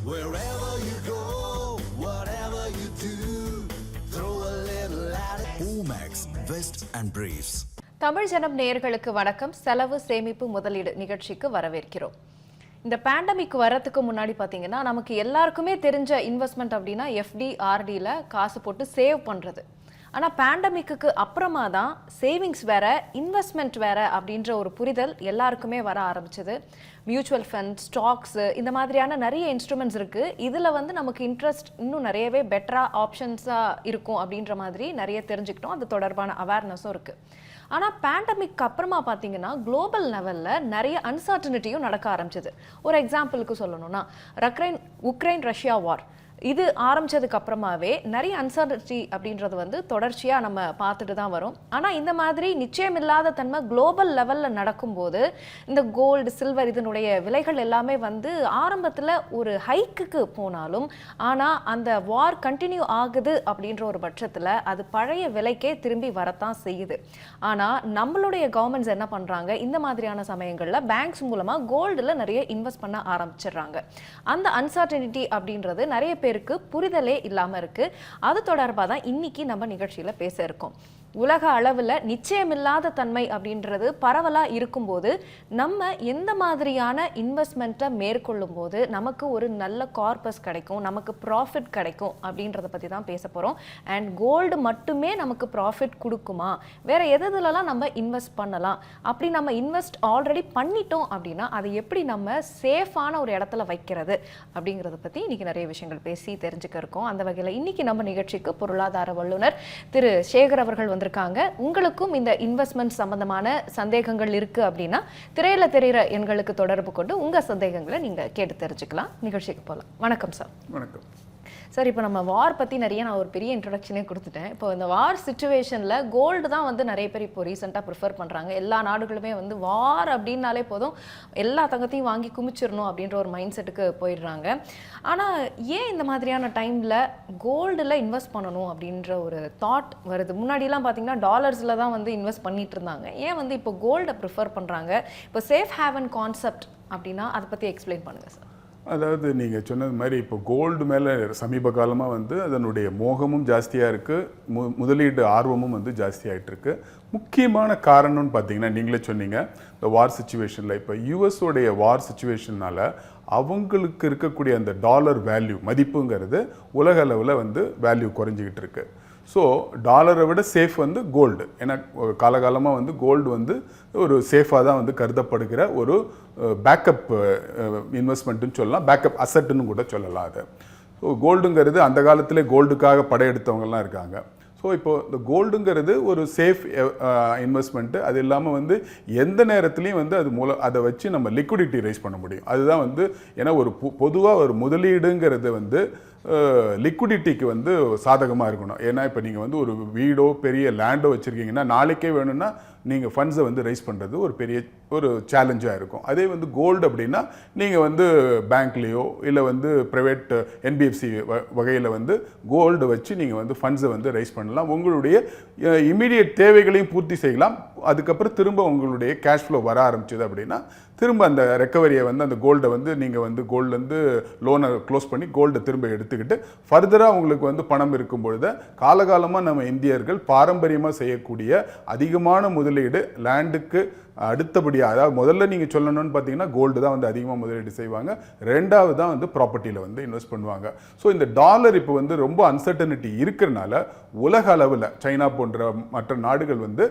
Wherever you go, whatever you do, throw a little at it. Omax, Vest and Briefs. Tamil ஜனம் நேயர்களுக்கு வணக்கம். செலவு சேமிப்பு முதலீடு நிகழ்ச்சிக்கு வரவேற்கிறோம். இந்த பேண்டமிக் வரதுக்கு முன்னாடி பார்த்தீங்கன்னா நமக்கு எல்லாருக்குமே தெரிஞ்ச இன்வெஸ்ட்மெண்ட் அப்படின்னா எஃப்டி ஆர்டியில் காசு போட்டு சேவ் பண்ணுறது. ஆனால் பேண்டமிக்கு அப்புறமா தான் சேவிங்ஸ் வேற இன்வெஸ்ட்மெண்ட் வேற அப்படின்ற ஒரு புரிதல் எல்லாருக்குமே வர ஆரம்பிச்சது. மியூச்சுவல் ஃபண்ட், ஸ்டாக்ஸு இந்த மாதிரியான நிறைய இன்ஸ்ட்ருமெண்ட்ஸ் இருக்குது. இதில் வந்து நமக்கு இன்ட்ரெஸ்ட் இன்னும் நிறையவே பெட்டராக ஆப்ஷன்ஸாக இருக்கும் அப்படின்ற மாதிரி நிறைய தெரிஞ்சுக்கிட்டோம். அது தொடர்பான அவேர்னஸும் இருக்குது. ஆனால் பேண்டமிக் அப்புறமா பார்த்தீங்கன்னா குளோபல் லெவலில் நிறைய அன்சர்டனிட்டியும் நடக்க ஆரம்பிச்சது. ஒரு எக்ஸாம்பிளுக்கு சொல்லணும்னா உக்ரைன் ரஷ்யா வார் இது ஆரம்பிச்சதுக்கு அப்புறமாவே நிறைய அன்சர்டனிட்டி அப்படின்றது வந்து தொடர்ச்சியாக நம்ம பார்த்துட்டு தான் வரும். ஆனால் இந்த மாதிரி நிச்சயமில்லாத தன்மை குளோபல் லெவலில் நடக்கும்போது இந்த கோல்டு, சில்வர் இதனுடைய விலைகள் எல்லாமே வந்து ஆரம்பத்தில் ஒரு ஹைக்குக்கு போனாலும் ஆனால் அந்த வார் கண்டினியூ ஆகுது அப்படின்ற ஒரு பட்சத்தில் அது பழைய விலைக்கே திரும்பி வரத்தான் செய்யுது. ஆனால் நம்மளுடைய கவர்மெண்ட்ஸ் என்ன பண்ணுறாங்க, இந்த மாதிரியான சமயங்களில் பேங்க்ஸ் மூலமாக கோல்டில் நிறைய இன்வெஸ்ட் பண்ண ஆரம்பிச்சிடுறாங்க. அந்த அன்சர்டனிட்டி அப்படின்றது நிறைய பேருக்கு புரிதலே இல்லாம இருக்கு. அது தொடர்பாக தான் இன்னைக்கு நம்ம நிகழ்ச்சியில பேச இருக்கோம். உலக அளவில் நிச்சயமில்லாத தன்மை அப்படின்றது பரவலாக இருக்கும்போது நம்ம எந்த மாதிரியான இன்வெஸ்ட்மெண்ட்டை மேற்கொள்ளும் போது நமக்கு ஒரு நல்ல கார்பஸ் கிடைக்கும், நமக்கு ப்ராஃபிட் கிடைக்கும் அப்படின்றத பற்றி தான் பேச போகிறோம். அண்ட் கோல்டு மட்டுமே நமக்கு ப்ராஃபிட் கொடுக்குமா, வேறு எதுலலாம் நம்ம இன்வெஸ்ட் பண்ணலாம், அப்படி நம்ம இன்வெஸ்ட் ஆல்ரெடி பண்ணிட்டோம் அப்படின்னா அதை எப்படி நம்ம சேஃபான ஒரு இடத்துல வைக்கிறது அப்படிங்கிறத பற்றி இன்றைக்கி நிறைய விஷயங்கள் பேசி தெரிஞ்சுக்க இருக்கோம். அந்த வகையில் இன்றைக்கி நம்ம நிகழ்ச்சிக்கு பொருளாதார வல்லுநர் திரு சேகர் அவர்கள் வந்திருக்காங்க. உங்களுக்கும் இந்த இன்வெஸ்ட்மெண்ட் சம்பந்தமான சந்தேகங்கள் இருக்கு அப்படின்னா திரையில தெரிகிற எண்களுக்கு தொடர்பு கொண்டு உங்க சந்தேகங்களை நீங்க கேட்டு தெரிஞ்சுக்கலாம். நிகழ்ச்சிக்கு போகலாம். வணக்கம் சார். வணக்கம் சார். இப்போ நம்ம வார் பற்றி நான் ஒரு பெரிய இன்ட்ரடக்ஷனே கொடுத்துட்டேன். இப்போ இந்த வார் சுச்சுவேஷனில் கோல்டு தான் வந்து நிறைய பேர் இப்போ ரீசெண்டாக ப்ரிஃபர் பண்ணுறாங்க. எல்லா நாடுகளுமே வந்து வார் அப்படின்னாலே போதும் எல்லா தங்கத்தையும் வாங்கி குமிச்சிடணும் அப்படின்ற ஒரு மைண்ட் செட்டுக்கு போயிடுறாங்க. ஆனால் ஏன் இந்த மாதிரியான டைமில் கோல்டில் இன்வெஸ்ட் பண்ணணும் அப்படின்ற ஒரு தாட் வருது? முன்னாடிலாம் பார்த்தீங்கன்னா டாலர்ஸில் தான் வந்து இன்வெஸ்ட் பண்ணிட்டு இருந்தாங்க. ஏன் வந்து இப்போ கோல்டை ப்ரிஃபர் பண்ணுறாங்க? இப்போ சேஃப் ஹேவன் கான்செப்ட் அப்படின்னா அதை பற்றி எக்ஸ்பிளைன் பண்ணுங்கள் சார். அதாவது நீங்கள் சொன்னது மாதிரி இப்போ கோல்டு மேலே சமீப காலமாக வந்து அதனுடைய மோகமும் ஜாஸ்தியாக இருக்குது, முதலீடு ஆர்வமும் வந்து ஜாஸ்தியாகிட்டுருக்கு. முக்கியமான காரணம்னு பார்த்தீங்கன்னா நீங்களே சொன்னீங்க, இந்த வார் சுச்சுவேஷனில் இப்போ யூஎஸோடைய வார் சுச்சுவேஷனால் அவங்களுக்கு இருக்கக்கூடிய அந்த டாலர் வேல்யூ மதிப்புங்கிறது உலக அளவில் வந்து வேல்யூ குறைஞ்சிக்கிட்டு இருக்கு. ஸோ டாலரை விட சேஃப் வந்து கோல்டு. ஏன்னா காலகாலமாக வந்து கோல்டு வந்து ஒரு சேஃபாக தான் வந்து கருதப்படுகிற ஒரு பேக்கப் இன்வெஸ்ட்மெண்ட்டுன்னு சொல்லலாம், பேக்கப் அசட்டுன்னு கூட சொல்லலாம். அதை ஸோ கோல்டுங்கிறது அந்த காலத்திலே கோல்டுக்காக படையெடுத்தவங்கலாம் இருக்காங்க. ஸோ இப்போது இந்த கோல்டுங்கிறது ஒரு சேஃப் இன்வெஸ்ட்மெண்ட்டு. அது இல்லாமல் வந்து எந்த நேரத்துலையும் வந்து அது அதை வச்சு நம்ம லிக்விடிட்டி ரைஸ் பண்ண முடியும். அதுதான் வந்து ஏன்னா ஒரு பொதுவாக ஒரு முதலீடுங்கிறது வந்து லிக்விடிட்டிக்கு வந்து சாதகமாக இருக்கணும். ஏன்னா இப்போ நீங்கள் வந்து ஒரு வீடோ பெரிய லேண்டோ வச்சுருக்கீங்கன்னா நாளைக்கே வேணும்னா நீங்கள் ஃபண்ட்ஸை வந்து ரைஸ் பண்ணுறது ஒரு பெரிய ஒரு சேலஞ்சாக இருக்கும். அதே வந்து கோல்டு அப்படின்னா நீங்கள் வந்து பேங்க்லேயோ இல்லை வந்து ப்ரைவேட் என்பிஎஃப்சி வகையில் வந்து கோல்டு வச்சு நீங்கள் வந்து ஃபண்ட்ஸை வந்து ரைஸ் பண்ணலாம். உங்களுடைய இமீடியட் தேவைகளையும் பூர்த்தி செய்யலாம். அதுக்கப்புறம் திரும்ப உங்களுடைய கேஷ் ஃப்ளோ வர ஆரம்பிச்சது அப்படின்னா திரும்ப அந்த ரெக்கவரியை வந்து அந்த கோல்டை வந்து நீங்கள் வந்து கோல்டுலேருந்து லோனை க்ளோஸ் பண்ணி கோல்டை திரும்ப எடுத்துக்கிட்டு ஃபர்தராக உங்களுக்கு வந்து பணம் இருக்கும் பொழுது காலகாலமாக நம்ம இந்தியர்கள் பாரம்பரியமாக செய்யக்கூடிய அதிகமான முதலீடு லேண்டுக்கு அடுத்தபடியாக, அதாவது முதல்ல நீங்கள் சொல்லணும்னு பார்த்தீங்கன்னா கோல்டு தான் வந்து அதிகமாக முதலீடு செய்வாங்க, ரெண்டாவது தான் வந்து ப்ராப்பர்ட்டியில் வந்து இன்வெஸ்ட் பண்ணுவாங்க. ஸோ இந்த டாலர் இப்போ வந்து ரொம்ப அன்சர்டனிட்டி இருக்கிறனால உலக அளவில் சைனா போன்ற மற்ற நாடுகள் வந்து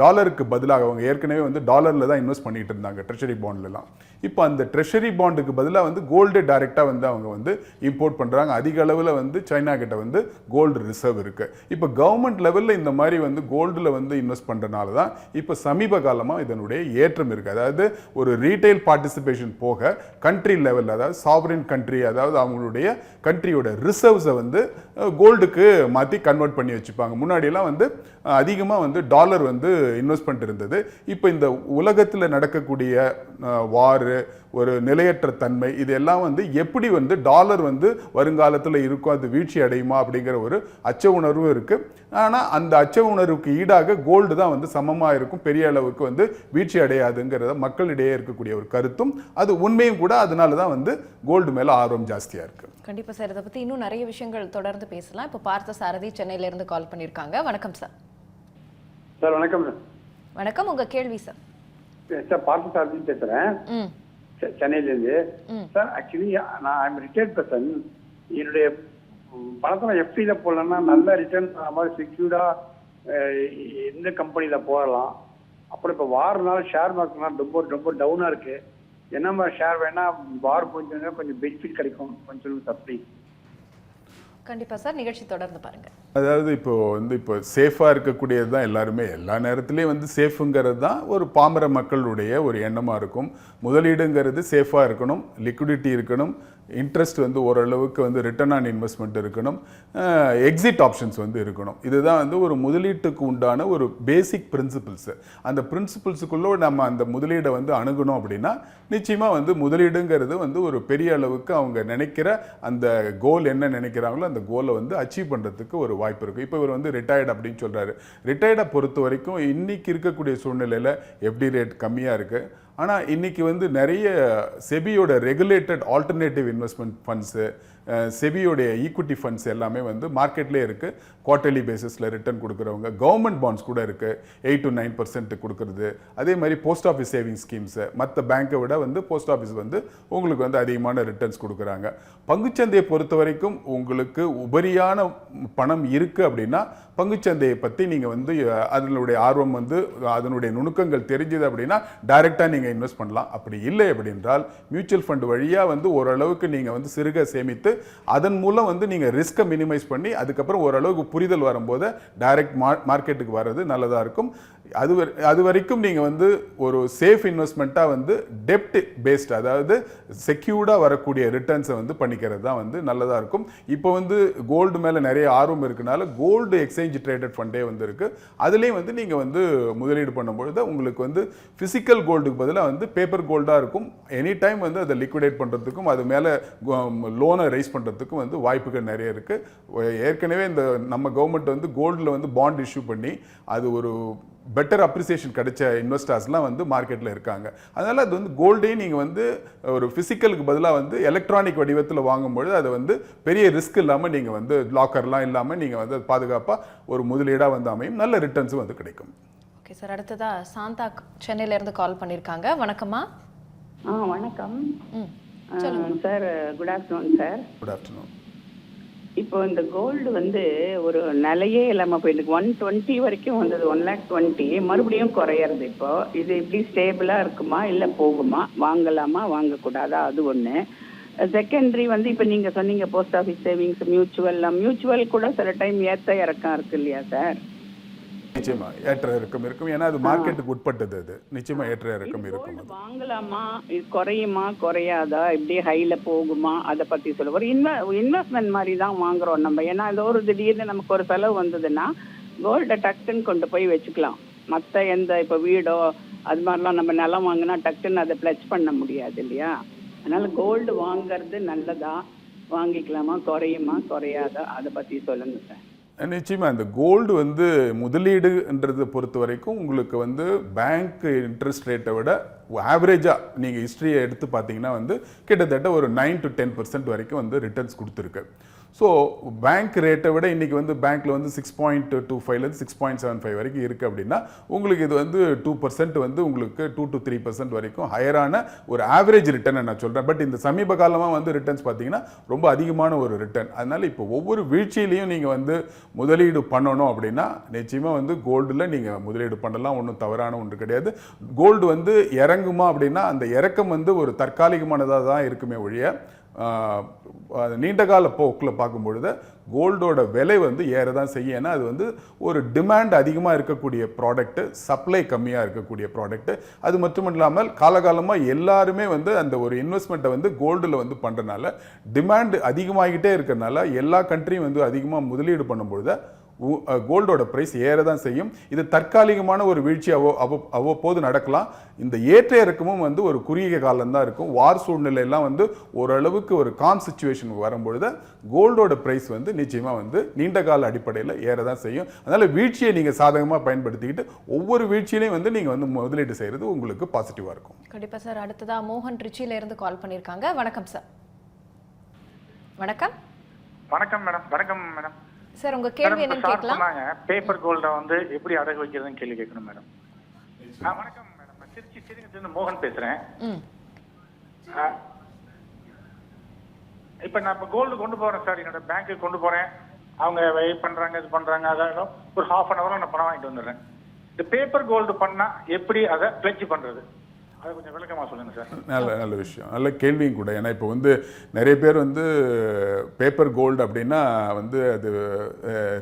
டாலருக்கு பதிலாக அவங்க ஏற்கனவே வந்து டாலரில் தான் இன்வெஸ்ட் பண்ணிட்டு இருந்தாங்க ட்ரெஷரி பாண்ட்லாம். இப்போ அந்த ட்ரெஷரி பாண்டுக்கு பதிலாக வந்து கோல்டு டைரெக்டாக வந்து அவங்க வந்து இம்போர்ட் பண்ணுறாங்க. அதிக அளவில் வந்து சைனா கிட்ட வந்து கோல்டு ரிசர்வ் இருக்குது. இப்போ கவர்மெண்ட் லெவலில் இந்த மாதிரி வந்து கோல்டில் வந்து இன்வெஸ்ட் பண்ணுறதுனால தான் இப்போ சமீப காலமாக இதனுடைய ஏற்றம் இருக்குது. அதாவது ஒரு ரீட்டைல் பார்ட்டிசிபேஷன் போக கண்ட்ரி லெவலில், அதாவது சாவரின் கண்ட்ரி, அதாவது அவங்களுடைய கண்ட்ரியோட ரிசர்வ்ஸை வந்து கோல்டுக்கு மாற்றி கன்வெர்ட் பண்ணி வச்சுப்பாங்க. முன்னாடியெல்லாம் வந்து அதிகமாக வந்து டாலர் வந்து இன்வெஸ்ட்மெண்ட் இருந்தது. இப்போ இந்த உலகத்தில் நடக்கக்கூடிய வாரு, ஒரு நிலையற்ற தன்மை, இதெல்லாம் வந்து எப்படி வந்து டாலர் வந்து வருங்காலத்தில் இருக்கும், அது வீழ்ச்சி அடையுமா அப்படிங்கிற ஒரு அச்ச உணர்வு இருக்குது. ஆனால் அந்த அச்ச உணர்வுக்கு ஈடாக கோல்டு தான் வந்து சமமாக இருக்கும், பெரிய அளவுக்கு வந்து வீழ்ச்சி அடையாதுங்கிறத மக்களிடையே இருக்கக்கூடிய ஒரு கருத்தும் அது உண்மையும் கூட. அதனால தான் வந்து கோல்டு மேலே ஆர்வம் ஜாஸ்தியாக இருக்குது. கண்டிப்பாக சார், இதை பற்றி இன்னும் நிறைய விஷயங்கள் தொடர்ந்து பேசலாம். இப்போ பார்த்த சாரதி சென்னையிலேருந்து கால் பண்ணியிருக்காங்க. வணக்கம் சார். சார் வணக்கம். வணக்கம், உங்கள் கேள்வி சார். சார் பார்த்த சாரதி பேசுகிறேன், சென்னையிலேருந்து. சார் ஆக்சுவலி நான் ஐம் ரிட்டையர்ட் பர்சன். என்னுடைய பணத்தில் எஃப்டியில் போடலன்னா நல்ல ரிட்டர்ன் ஆன மாதிரி செக்யூர்டாக எந்த கம்பெனியில் போடலாம். அப்புறம் இப்போ வாரனால ஷேர் மார்க்கெட்லாம் ரொம்ப ரொம்ப டவுனாக இருக்குது. என்ன மாதிரி ஷேர் வேணா வார் கொஞ்சம் பெனிஃபிட் கிடைக்கும், கொஞ்சம் சப்ளை. கண்டிப்பாக சார், நிகழ்ச்சி தொடர்ந்து பாருங்க. அதாவது இப்போ சேஃபாக இருக்கக்கூடியது தான் எல்லாருமே எல்லா நேரத்துலேயும் வந்து சேஃபுங்கிறது தான் ஒரு பாமர மக்களுடைய ஒரு எண்ணமாக இருக்கும். முதலீடுங்கிறது சேஃபாக இருக்கணும், லிக்விடிட்டி இருக்கணும், இன்ட்ரெஸ்ட் வந்து ஓரளவுக்கு வந்து ரிட்டர்ன் ஆன் இன்வெஸ்ட்மெண்ட் இருக்கணும், எக்ஸிட் ஆப்ஷன்ஸ் வந்து இருக்கணும். இதுதான் வந்து ஒரு முதலீட்டுக்கு உண்டான ஒரு பேசிக் பிரின்சிபிள்ஸு. அந்த பிரின்சிபிள்ஸுக்குள்ளே நம்ம அந்த முதலீடை வந்து அணுகணும் அப்படின்னா நிச்சயமாக வந்து முதலீடுங்கிறது வந்து ஒரு பெரிய அளவுக்கு அவங்க நினைக்கிற அந்த கோல் என்ன நினைக்கிறாங்களோ அந்த கோலை வந்து அச்சீவ் பண்ணுறதுக்கு ஒரு வாய்ப்பு இருக்குது. இப்போ இவர் வந்து ரிட்டையர்டு அப்படின்னு சொல்கிறாரு. ரிட்டையர்டை பொறுத்த வரைக்கும் இன்றைக்கி இருக்கக்கூடிய சூழ்நிலையில் எஃப்டி ரேட் கம்மியாக இருக்குது. ஆனால் இன்றைக்கி வந்து நிறைய செபியோட ரெகுலேட்டட் ஆல்டர்னேட்டிவ் இன்வெஸ்ட்மெண்ட் ஃபண்ட்ஸு, செபியோடைய ஈக்விட்டி ஃபண்ட்ஸ் எல்லாமே வந்து மார்க்கெட்லேயே இருக்குது. குவார்ட்டர்லி பேசிஸில் ரிட்டர்ன் கொடுக்குறவங்க, கவர்மெண்ட் பாண்ட்ஸ் கூட இருக்குது 8 to 9% கொடுக்குறது. அதே மாதிரி போஸ்ட் ஆஃபீஸ் சேவிங் ஸ்கீம்ஸு மற்ற பேங்க்கை விட வந்து போஸ்ட் ஆஃபீஸ் வந்து உங்களுக்கு வந்து அதிகமான ரிட்டர்ன்ஸ் கொடுக்குறாங்க. பங்குச்சந்தையை பொறுத்த வரைக்கும் உங்களுக்கு உபரியான பணம் இருக்குது அப்படின்னா பங்குச்சந்தையை பற்றி நீங்கள் வந்து அதனுடைய ஆர்வம் வந்து அதனுடைய நுணுக்கங்கள் தெரிஞ்சது அப்படின்னா டைரெக்டாக நீங்கள் இன்வெஸ்ட் பண்ணலாம். அப்படி இல்லை அப்படின்றால் மியூச்சுவல் ஃபண்ட் வழியாக வந்து ஓரளவுக்கு நீங்கள் வந்து சிறுக சேமித்து அதன் மூலம் வந்து நீங்கள் ரிஸ்க்கை மினிமைஸ் பண்ணி அதுக்கப்புறம் ஓரளவுக்கு புரிதல் வரும்போது டைரக்ட் மார்க்கெட்டுக்கு வர்றது நல்லதாக இருக்கும். அது வரைக்கும் நீங்கள் வந்து ஒரு சேஃப் இன்வெஸ்ட்மெண்ட்டாக வந்து டெப்ட் பேஸ்ட், அதாவது செக்யூர்டாக வரக்கூடிய ரிட்டர்ன்ஸை வந்து பண்ணிக்கிறது தான் வந்து நல்லதாக இருக்கும். இப்போ வந்து கோல்டு மேலே நிறைய ஆர்வம் இருக்குனால கோல்டு எக்ஸ்சேஞ்ச் ட்ரேடட் ஃபண்டே வந்து இருக்குது. அதுலேயும் வந்து நீங்கள் வந்து முதலீடு பண்ணும்பொழுது உங்களுக்கு வந்து ஃபிசிக்கல் கோல்டுக்கு பதிலாக வந்து பேப்பர் கோல்டாக இருக்கும். எனி டைம் வந்து அதை லிக்விடேட் பண்ணுறதுக்கும் அது மேலே லோனை ரைஸ் பண்ணுறதுக்கும் வந்து வாய்ப்புகள் நிறைய இருக்குது. ஏற்கனவே இந்த நம்ம கவர்மெண்ட் வந்து கோல்டில் வந்து பாண்ட் இஷ்யூ பண்ணி அது ஒரு பெட்டர் அப்ரிசியேஷன் கிடைச்ச இன்வெஸ்டர்ஸ்லாம் வந்து மார்க்கெட்டில் இருக்காங்க. அதனால் அது வந்து கோல்டையும் நீங்கள் வந்து ஒரு ஃபிசிக்கலுக்கு பதிலாக வந்து எலக்ட்ரானிக் வடிவத்தில் வாங்கும்பொழுது அது வந்து பெரிய ரிஸ்க் இல்லாமல் நீங்கள் வந்து லாக்கர்லாம் இல்லாமல் நீங்கள் வந்து பாதுகாப்பாக ஒரு முதலீடாக வந்து அமையும், நல்ல ரிட்டர்ன்ஸும் வந்து கிடைக்கும். ஓகே சார், அடுத்ததாக சாந்தா சென்னையிலேருந்து கால் பண்ணியிருக்காங்க. வணக்கம்மா. வணக்கம் sir. Good afternoon sir. Good afternoon. இப்போ இந்த கோல்டு வந்து ஒரு நிலையே இல்லாமல் போயிருக்கு. 120 வரைக்கும் வந்தது, 1,20,000 மறுபடியும் குறையிறது. இப்போ இது இப்படி ஸ்டேபிளாக இருக்குமா இல்லை போகுமா, வாங்கலாமா வாங்கக்கூடாதா, அது ஒன்று. செகண்டரி வந்து இப்போ நீங்கள் சொன்னீங்க போஸ்ட் ஆஃபீஸ் சேவிங்ஸ், மியூச்சுவல் கூட சில டைம் ஏற்ற இறக்கம் இருக்கு இல்லையா சார்? நிச்சயமா ஏற்ற இறக்கம் இருக்கும். ஏன்னா அது மார்க்கெட்டுக்கு உட்பட்டது. அது நிச்சயமா ஏற்ற இறக்கம் இருக்கும். வாங்கலாமா, இது குறையுமா குறையாதா, இப்படி ஹைல போகுமா, அதை பத்தி சொல்ல. ஒரு இன்வெஸ்ட்மெண்ட் மாதிரி தான் வாங்குறோம் நம்ம. ஏன்னா அது ஒரு திடீர்னு நமக்கு ஒரு செலவு வந்ததுன்னா கோல்டை டக்குன்னு கொண்டு போய் வச்சுக்கலாம். மற்ற எந்த இப்போ வீடோ அது மாதிரிலாம் நம்ம நிலம் வாங்கினா டக்குன்னு அதை பிளச் பண்ண முடியாது இல்லையா? அதனால கோல்டு வாங்குறது நல்லதா, வாங்கிக்கலாமா, குறையுமா குறையாதா, அதை பத்தி சொல்லுங்க சார். நிச்சயமாக இந்த கோல்டு வந்து முதலீடுன்றதை பொறுத்த வரைக்கும் உங்களுக்கு வந்து பேங்க் இன்ட்ரெஸ்ட் ரேட்டை விட ஆவரேஜாக நீங்கள் ஹிஸ்ட்ரியை எடுத்து பார்த்தீங்கன்னா வந்து கிட்டத்தட்ட ஒரு 9 to 10% வரைக்கும் வந்து ரிட்டர்ன்ஸ் கொடுத்துருக்கு. ஸோ பேங்க் ரேட்டை விட இன்றைக்கி வந்து பேங்க்கில் வந்து 6.25 6.75 வரைக்கும் இருக்குது அப்படின்னா உங்களுக்கு இது வந்து 2% வந்து உங்களுக்கு 2 to 3% வரைக்கும் ஹையரான ஒரு ஆவரேஜ் ரிட்டர்னை நான் சொல்கிறேன். பட் இந்த சமீப காலமாக வந்து ரிட்டர்ன்ஸ் பார்த்தீங்கன்னா ரொம்ப அதிகமான ஒரு ரிட்டர்ன். அதனால் இப்போ ஒவ்வொரு வீழ்ச்சியிலையும் நீங்கள் வந்து முதலீடு பண்ணணும் அப்படின்னா நிச்சயமாக வந்து கோல்டில் நீங்கள் முதலீடு பண்ணலாம், ஒன்றும் தவறான ஒன்று கிடையாது. கோல்டு வந்து இறங்குமா அப்படின்னா அந்த இறக்கம் வந்து ஒரு தற்காலிகமானதாக தான் இருக்குமே ஒழிய நீண்டகால போக்கில் பார்க்கும்பொழுது கோல்டோட விலை வந்து ஏற தான் செய்யும். ஏன்னா அது வந்து ஒரு டிமாண்ட் அதிகமாக இருக்கக்கூடிய ப்ராடக்ட்டு, சப்ளை கம்மியாக இருக்கக்கூடிய ப்ராடக்ட்டு. அது மட்டும் இல்லாமல் காலகாலமாக எல்லாருமே வந்து அந்த ஒரு இன்வெஸ்ட்மெண்ட்டை வந்து கோல்டில் வந்து பண்ணுறதுனால டிமாண்ட் அதிகமாகிட்டே இருக்கிறதுனால எல்லா கண்ட்ரியும் வந்து அதிகமாக முதலீடு பண்ணும்பொழுது கோல்டோட பிரைஸ் ஏற தான் செய்யும். இது தற்காலிகமான ஒரு வீழ்ச்சி அவ்வப்போது நடக்கலாம். இந்த ஏற்ற இறக்கமும் வந்து ஒரு குறுகிய காலம் தான் இருக்கும். வார் சூழ்நிலை எல்லாம் வந்து ஓரளவுக்கு ஒரு காம் சிச்சுவேஷனுக்கு வரும்பொழுது கோல்டோட பிரைஸ் வந்து நிச்சயமா வந்து நீண்ட கால அடிப்படையில் ஏற தான் செய்யும். அதனால வீழ்ச்சியை நீங்க சாதகமா பயன்படுத்திக்கிட்டு ஒவ்வொரு வீழ்ச்சியிலையும் வந்து நீங்க வந்து முதலீடு செய்யறது உங்களுக்கு பாசிட்டிவா இருக்கும். கண்டிப்பா சார். அடுத்ததா மோகன் ட்ரிச்சில இருந்து கால் பண்ணிருக்காங்க. வணக்கம் சார். வணக்கம். வணக்கம் மேடம். வணக்கம் மேடம். சார் உங்க கேள்வி என்னன்னு கேட்கலாம். பேப்பர் கோல்ட வந்து எப்படி அடகு வைக்கிறதுன்னு கேள்வி கேட்கணும் மேடம். வணக்கம் மேடம். நான் திருச்சி மோகன் பேசுறேன். இப்ப நான் இப்ப கோல்டு கொண்டு போறேன் சார், என்னோட பேங்க்கு கொண்டு போறேன். அவங்க வெயிட் பண்றாங்க, இது பண்றாங்க. அதாவது ஒரு ½ அன் ஹவர்ல நான் பணம் வாங்கிட்டு வந்துடுறேன். இந்த பேப்பர் கோல்டு பண்ணா எப்படி அதை பிளட்ஜ் பண்றது, அதை கொஞ்சம் விளக்கமா சொல்லுங்க சார். நல்ல விஷயம், நல்ல கேள்வியும் கூட. ஏன்னா இப்போ வந்து நிறைய பேர் வந்து பேப்பர் கோல்டு அப்படின்னா வந்து அது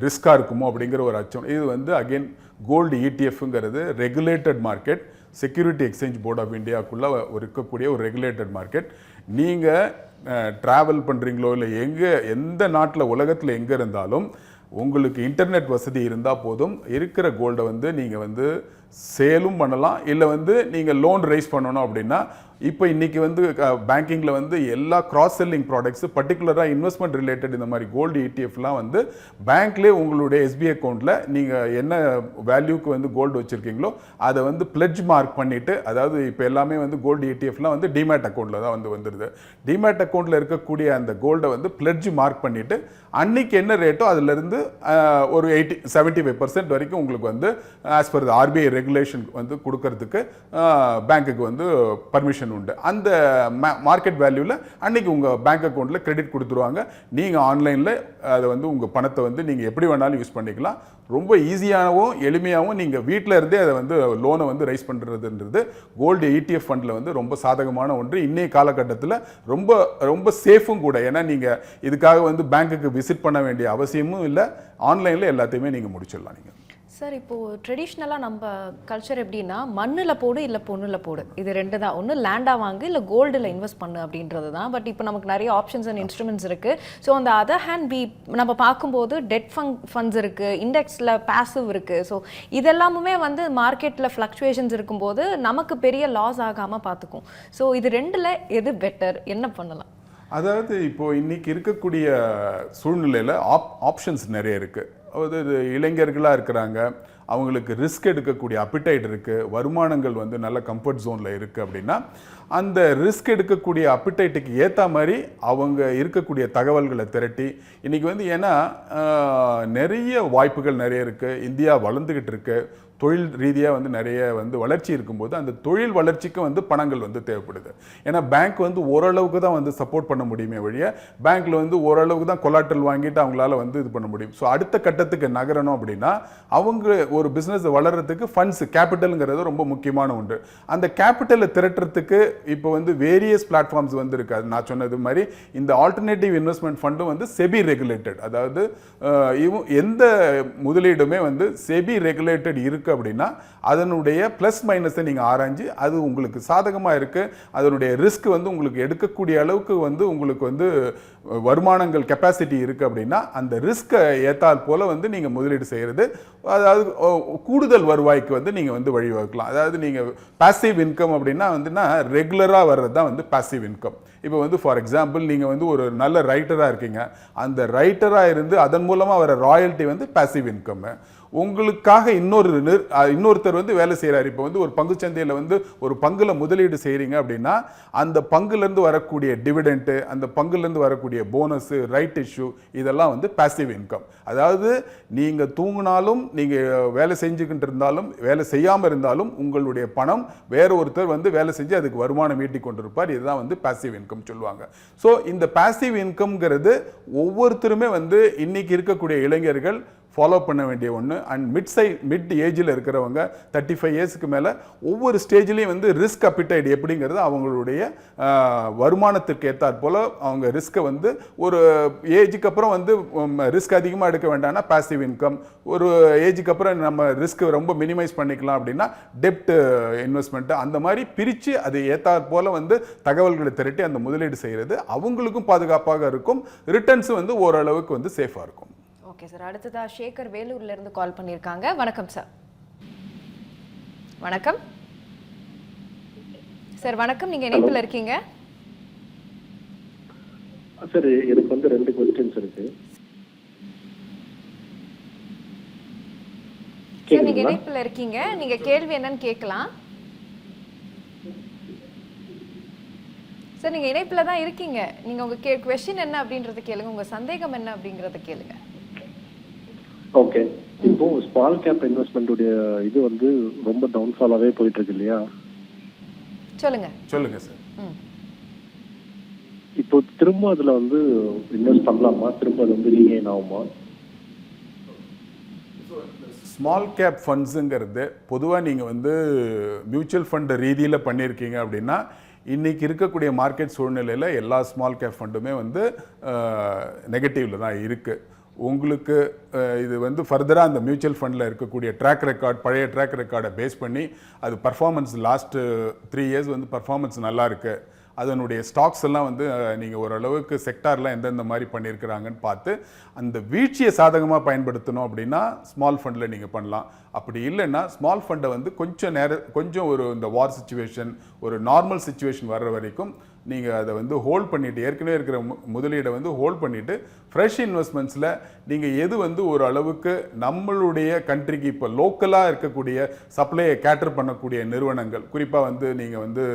ரிஸ்காக இருக்குமோ அப்படிங்கிற ஒரு அச்சம். இது வந்து அகெயின் கோல்டு இடிஎஃப்ங்கிறது regulated market, security exchange board of இந்தியாவுக்குள்ளே இருக்கக்கூடிய ஒரு ரெகுலேட்டட் மார்க்கெட். நீங்கள் ட்ராவல் பண்ணுறீங்களோ இல்லை எந்த நாட்டில் உலகத்தில் எங்கே இருந்தாலும் உங்களுக்கு இன்டர்நெட் வசதி இருந்தால் போதும், இருக்கிற கோல்டை வந்து நீங்கள் வந்து சேலும் பண்ணலாம். இல்லை வந்து நீங்கள் லோன் ரைஸ் பண்ணணும் அப்படின்னா இப்போ இன்றைக்கி வந்து பேங்கிங்கில் வந்து எல்லா கிராஸ் செல்லிங் ப்ராடக்ட்ஸு பர்டிகுலராக இன்வெஸ்ட்மெண்ட் ரிலேட்டட் இந்த மாதிரி கோல்டு இடிஎஃப்லாம் வந்து பேங்க்லேயே உங்களுடைய எஸ்பிஐ அக்கௌண்ட்டில் நீங்கள் என்ன வேல்யூக்கு வந்து கோல்டு வச்சுருக்கீங்களோ அதை வந்து பிளட்ஜ் மார்க் பண்ணிவிட்டு, அதாவது இப்போ எல்லாமே வந்து கோல்டு இடிஎஃப்லாம் வந்து டிமேட் அக்கௌண்ட்டில் தான் வந்து வந்துடுது. டிமேட் அக்கௌண்ட்டில் இருக்கக்கூடிய அந்த கோல்டை வந்து பிளட்ஜ் மார்க் பண்ணிவிட்டு அன்றைக்கி என்ன ரேட்டோ அதிலிருந்து ஒரு 75% வரைக்கும் உங்களுக்கு வந்து ஆஸ் பர் ஆர்பிஐ ரெகுலேஷன் வந்து கொடுக்கறதுக்கு பேங்க்குக்கு வந்து பர்மிஷன் உண்டு. அந்த மார்க்கெட் வேல்யூவில் அன்னைக்கு உங்கள் பேங்க் அக்கௌண்ட்டில் கிரெடிட் கொடுத்துருவாங்க. நீங்கள் ஆன்லைனில் அதை வந்து உங்கள் பணத்தை வந்து நீங்கள் எப்படி வேணாலும் யூஸ் பண்ணிக்கலாம். ரொம்ப ஈஸியாகவும் எளிமையாகவும் நீங்கள் வீட்டில் இருந்தே அதை வந்து லோனை வந்து ரைஸ் பண்ணுறதுன்றது கோல்டு இடிஎஃப் ஃபண்டில் வந்து ரொம்ப சாதகமான ஒன்று. இன்றைய காலகட்டத்தில் ரொம்ப ரொம்ப சேஃபும் கூட. ஏன்னா நீங்கள் இதுக்காக வந்து பேங்க்குக்கு விசிட் பண்ண வேண்டிய அவசியமும் இல்லை. ஆன்லைனில் எல்லாத்தையுமே நீங்கள் முடிச்சிடலாம். நீங்கள் சார் இப்போது ட்ரெடிஷ்னலாக நம்ம கல்ச்சர் எப்படின்னா மண்ணில் போடு இல்லை பொண்ணில் போடு, இது ரெண்டு தான். ஒன்று லேண்டாக வாங்கு இல்லை கோல்டில் இன்வெஸ்ட் பண்ணு அப்படின்றது தான். பட் இப்போ நமக்கு நிறைய ஆப்ஷன்ஸ் அண்ட் இன்ஸ்ட்ருமெண்ட்ஸ் இருக்குது. ஸோ அந்த அதர் ஹேண்ட் நம்ம பார்க்கும்போது டெட் ஃபண்ட்ஸ் இருக்குது, இண்டெக்ஸில் பேசிவ் இருக்குது. ஸோ இதெல்லாமுமே வந்து மார்க்கெட்டில் ஃப்ளக்சுவேஷன்ஸ் இருக்கும்போது நமக்கு பெரிய லாஸ் ஆகாமல் பார்த்துக்கும். ஸோ இது ரெண்டில் எது பெட்டர், என்ன பண்ணலாம்? அதாவது இப்போது இன்றைக்கி இருக்கக்கூடிய சூழ்நிலையில் ஆப்ஷன்ஸ் நிறைய இருக்குது. அதாவது இளைஞர்களாக இருக்கிறாங்க, அவங்களுக்கு ரிஸ்க் எடுக்கக்கூடிய அப்பிடைட் இருக்குது, வருமானங்கள் வந்து நல்ல கம்ஃபர்ட் ஜோனில் இருக்குது அப்படின்னா அந்த ரிஸ்க் எடுக்கக்கூடிய அப்பிடைட்டுக்கு ஏற்ற மாதிரி அவங்க இருக்கக்கூடிய தகவல்களை திரட்டி இன்றைக்கி வந்து ஏன்னா நிறைய வாய்ப்புகள் நிறைய இருக்குது. இந்தியா வளர்ந்துக்கிட்டு இருக்கு, தொழில் ரீதியாக வந்து நிறைய வந்து வளர்ச்சி இருக்கும்போது அந்த தொழில் வளர்ச்சிக்கு வந்து பணங்கள் வந்து தேவைப்படுது. ஏன்னா பேங்க் வந்து ஓரளவுக்கு தான் வந்து சப்போர்ட் பண்ண முடியுமே வழிய பேங்க்கில் வந்து ஓரளவுக்கு தான் கொலாட்ரல் வாங்கிட்டு அவங்களால வந்து இது பண்ண முடியும். ஸோ அடுத்த கட்டத்துக்கு நகரணும் அப்படின்னா அவங்க ஒரு பிஸ்னஸ் வளர்கிறதுக்கு ஃபண்ட்ஸ் கேபிட்டலுங்கிறது ரொம்ப முக்கியமான ஒன்று. அந்த கேபிட்டலை திரட்டுறதுக்கு இப்போ வந்து வேரியஸ் பிளாட்ஃபார்ம்ஸ் வந்து இருக்காது. நான் சொன்னது மாதிரி இந்த ஆல்டர்னேட்டிவ் இன்வெஸ்ட்மெண்ட் ஃபண்டும் வந்து செபி ரெகுலேட்டட், அதாவது எந்த முதலீடுமே வந்து செபி ரெகுலேட்டட் இருக்கு அப்படின்னா அதனுடைய பிளஸ் மைனஸை நீங்கள் ஆராய்ஞ்சு அது உங்களுக்கு சாதகமாக இருக்குது, அதனுடைய ரிஸ்க் வந்து உங்களுக்கு எடுக்கக்கூடிய அளவுக்கு வந்து உங்களுக்கு வந்து வருமானங்கள் கெப்பாசிட்டி இருக்குது அப்படின்னா அந்த ரிஸ்க்கை ஏற்றால் போல் வந்து நீங்கள் முதலீடு செய்கிறது, அதாவது கூடுதல் வருவாய்க்கு வந்து நீங்கள் வந்து வழிவகுக்கலாம். அதாவது நீங்கள் பாசிவ் இன்கம் அப்படின்னா வந்துன்னா ரெகுலராக வர்றது தான் வந்து பாசிவ் இன்கம். இப்போ வந்து ஃபார் எக்ஸாம்பிள் நீங்கள் வந்து ஒரு நல்ல ரைட்டராக இருக்கீங்க, அந்த ரைட்டராக இருந்து அதன் மூலமாக வர ராயல்ட்டி வந்து பாசிவ் இன்கம். உங்களுக்காக இன்னொருத்தர் வந்து வேலை செய்கிறார். இப்போ வந்து ஒரு பங்குச்சந்தையில் வந்து ஒரு பங்குல முதலீடு செய்கிறீங்க அப்படின்னா அந்த பங்குலேருந்து வரக்கூடிய டிவிடெண்ட்டு, அந்த பங்குலேருந்து வரக்கூடிய போனஸு, ரைட் இஷ்யூ, இதெல்லாம் வந்து பாசிவ் இன்கம். அதாவது நீங்கள் தூங்கினாலும் நீங்கள் வேலை செஞ்சுக்கிட்டு இருந்தாலும் வேலை செய்யாமல் இருந்தாலும் உங்களுடைய பணம் வேற ஒருத்தர் வந்து வேலை செஞ்சு அதுக்கு வருமானம் ஈட்டி கொண்டிருப்பார். இதுதான் வந்து பாசிவ் இன்கம் சொல்லுவாங்க. ஸோ இந்த பாசிவ் இன்கம்ங்கிறது ஒவ்வொருத்தருமே வந்து இன்னைக்கு இருக்கக்கூடிய இளைஞர்கள் ஃபாலோ பண்ண வேண்டிய ஒன்று. அண்ட் மிட் ஏஜில் இருக்கிறவங்க 35 இயர்ஸ்க்கு மேலே ஒவ்வொரு ஸ்டேஜ்லேயும் வந்து ரிஸ்க் அப்பிடைட் எப்படிங்கிறது அவங்களுடைய வருமானத்திற்கு ஏற்றாற் போல் அவங்க ரிஸ்க்கை வந்து ஒரு ஏஜுக்கு அப்புறம் வந்து ரிஸ்க் அதிகமாக எடுக்க வேண்டாம்னா பாசிவ் இன்கம், ஒரு ஏஜுக்கு அப்புறம் நம்ம ரிஸ்க் ரொம்ப மினிமைஸ் பண்ணிக்கலாம் அப்படின்னா டெப்ட் இன்வெஸ்ட்மெண்ட், அந்த மாதிரி பிரித்து அது ஏற்றாற் போல் வந்து தகவல்களை திரட்டி அந்த முதலீடு செய்கிறது அவங்களுக்கும் பாதுகாப்பாக இருக்கும், ரிட்டர்ன்ஸும் வந்து ஓரளவுக்கு வந்து சேஃபாக இருக்கும். Okay sir. அடுத்ததா சேகர் வேலூர்ல இருந்து கால் பண்ணியிருக்காங்க. வணக்கம் சார். வணக்கம் சார். வணக்கம், நீங்க இணைப்புல இருக்கீங்க. சார் எனக்கு வந்து 2 क्वेश्चंस இருக்கு. சார் நீங்க இணைப்புல இருக்கீங்க, நீங்க கேள்வி என்னன்னு கேட்கலாம். சார் நீங்க இணைப்புல தான் இருக்கீங்க, நீங்க உங்க क्वेश्चन என்ன அப்படின்றத கேளுங்க, உங்க சந்தேகம் என்ன அப்படிங்கறத கேளுங்க. ஓகே. இப்போ ஸ்மால் கேப் இன்வெஸ்ட்மெண்ட் உடைய இது வந்து ரொம்ப டவுன்ஃபாலாவே போயிட்டு இருக்கு இல்லையா? சொல்லுங்க சார். இப்போ திரும்ப அதுல வந்து இன்வெஸ்ட் பண்ணலாமா? திரும்ப அது வந்து ரீகெயின் ஆகுமா? ஸ்மால் கேப் ஃபண்ட்ஸுங்கிறது பொதுவாக நீங்கள் வந்து மியூச்சுவல் ஃபண்ட் ரீதியில் பண்ணியிருக்கீங்க அப்படின்னா இன்றைக்கி இருக்கக்கூடிய மார்க்கெட் சூழ்நிலையில் எல்லா ஸ்மால் கேப் ஃபண்டுமே வந்து நெகட்டிவில் தான் இருக்குது. உங்களுக்கு இது வந்து ஃபர்தராக அந்த மியூச்சுவல் ஃபண்டில் இருக்கக்கூடிய ட்ராக் ரெக்கார்ட், பழைய ட்ராக் ரெக்கார்டை பேஸ் பண்ணி அது பர்ஃபார்மன்ஸ் லாஸ்ட்டு 3 இயர்ஸ் வந்து பர்ஃபார்மன்ஸ் நல்லா இருக்குது. அதனுடைய ஸ்டாக்ஸ் எல்லாம் வந்து நீங்கள் ஓரளவுக்கு செக்டார்லாம் எந்தெந்த மாதிரி பண்ணியிருக்கிறாங்கன்னு பார்த்து அந்த வீழ்ச்சியை சாதகமாக பயன்படுத்தணும் அப்படின்னா ஸ்மால் ஃபண்டில் நீங்கள் பண்ணலாம். அப்படி இல்லைன்னா ஸ்மால் ஃபண்டை வந்து கொஞ்சம் ஒரு இந்த வார் சிச்சுவேஷன், ஒரு நார்மல் சிச்சுவேஷன் வர்ற வரைக்கும் நீங்கள் அதை வந்து ஹோல்ட் பண்ணிவிட்டு, ஏற்கனவே இருக்கிற முதலீடை வந்து ஹோல்ட் பண்ணிவிட்டு ஃப்ரெஷ் இன்வெஸ்ட்மெண்ட்ஸில் நீங்கள் எது வந்து ஒரு அளவுக்கு நம்மளுடைய கண்ட்ரிக்கு இப்போ லோக்கலாக இருக்கக்கூடிய சப்ளையை கேட்டர் பண்ணக்கூடிய நிறுவனங்கள், குறிப்பாக வந்து நீங்கள் வந்து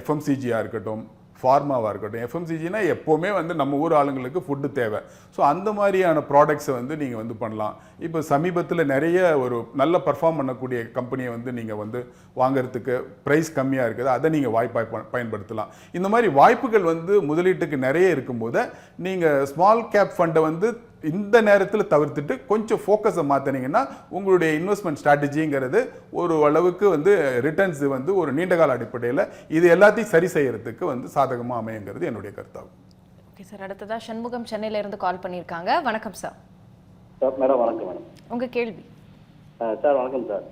எஃப்எம்சிஜியாக இருக்கட்டும், ஃபார்மாவாக இருக்கட்டும். எஃப்எம்சிஜினா எப்போவுமே வந்து நம்ம ஊர் ஆளுங்களுக்கு ஃபுட்டு தேவை. ஸோ அந்த மாதிரியான ப்ராடக்ட்ஸை வந்து நீங்கள் வந்து பண்ணலாம். இப்போ சமீபத்தில் நிறைய ஒரு நல்ல பர்ஃபார்ம் பண்ணக்கூடிய கம்பெனியை வந்து நீங்கள் வந்து வாங்கிறதுக்கு ப்ரைஸ் கம்மியாக இருக்குது, அதை நீங்கள் வாய்ப்பாக பயன்படுத்தலாம். இந்த மாதிரி வாய்ப்புகள் வந்து முதலீட்டுக்கு நிறைய இருக்கும்போது நீங்கள் ஸ்மால் கேப் ஃபண்டை வந்து இந்த நேரத்தில் தவிர்த்துட்டு கொஞ்சம் ஃபோக்கஸை மாற்றினீங்கன்னா உங்களுடைய இன்வெஸ்ட்மெண்ட் ஸ்ட்ராட்டஜிங்கிறது ஒரு அளவுக்கு வந்து ரிட்டர்ன்ஸ் வந்து ஒரு நீண்டகால அடிப்படையில் இது எல்லாத்தையும் சரி செய்யறதுக்கு வந்து சாதகமாக அமையுங்கிறது என்னுடைய கருத்தாகும். Okay sir. அடுத்ததாக சண்முகம் சென்னையில இருந்து கால் பண்ணியிருக்காங்க. வணக்கம் சார். சார் மேடம் வணக்கம் மேடம். உங்க கேள்வி. சார் வணக்கம் சார்.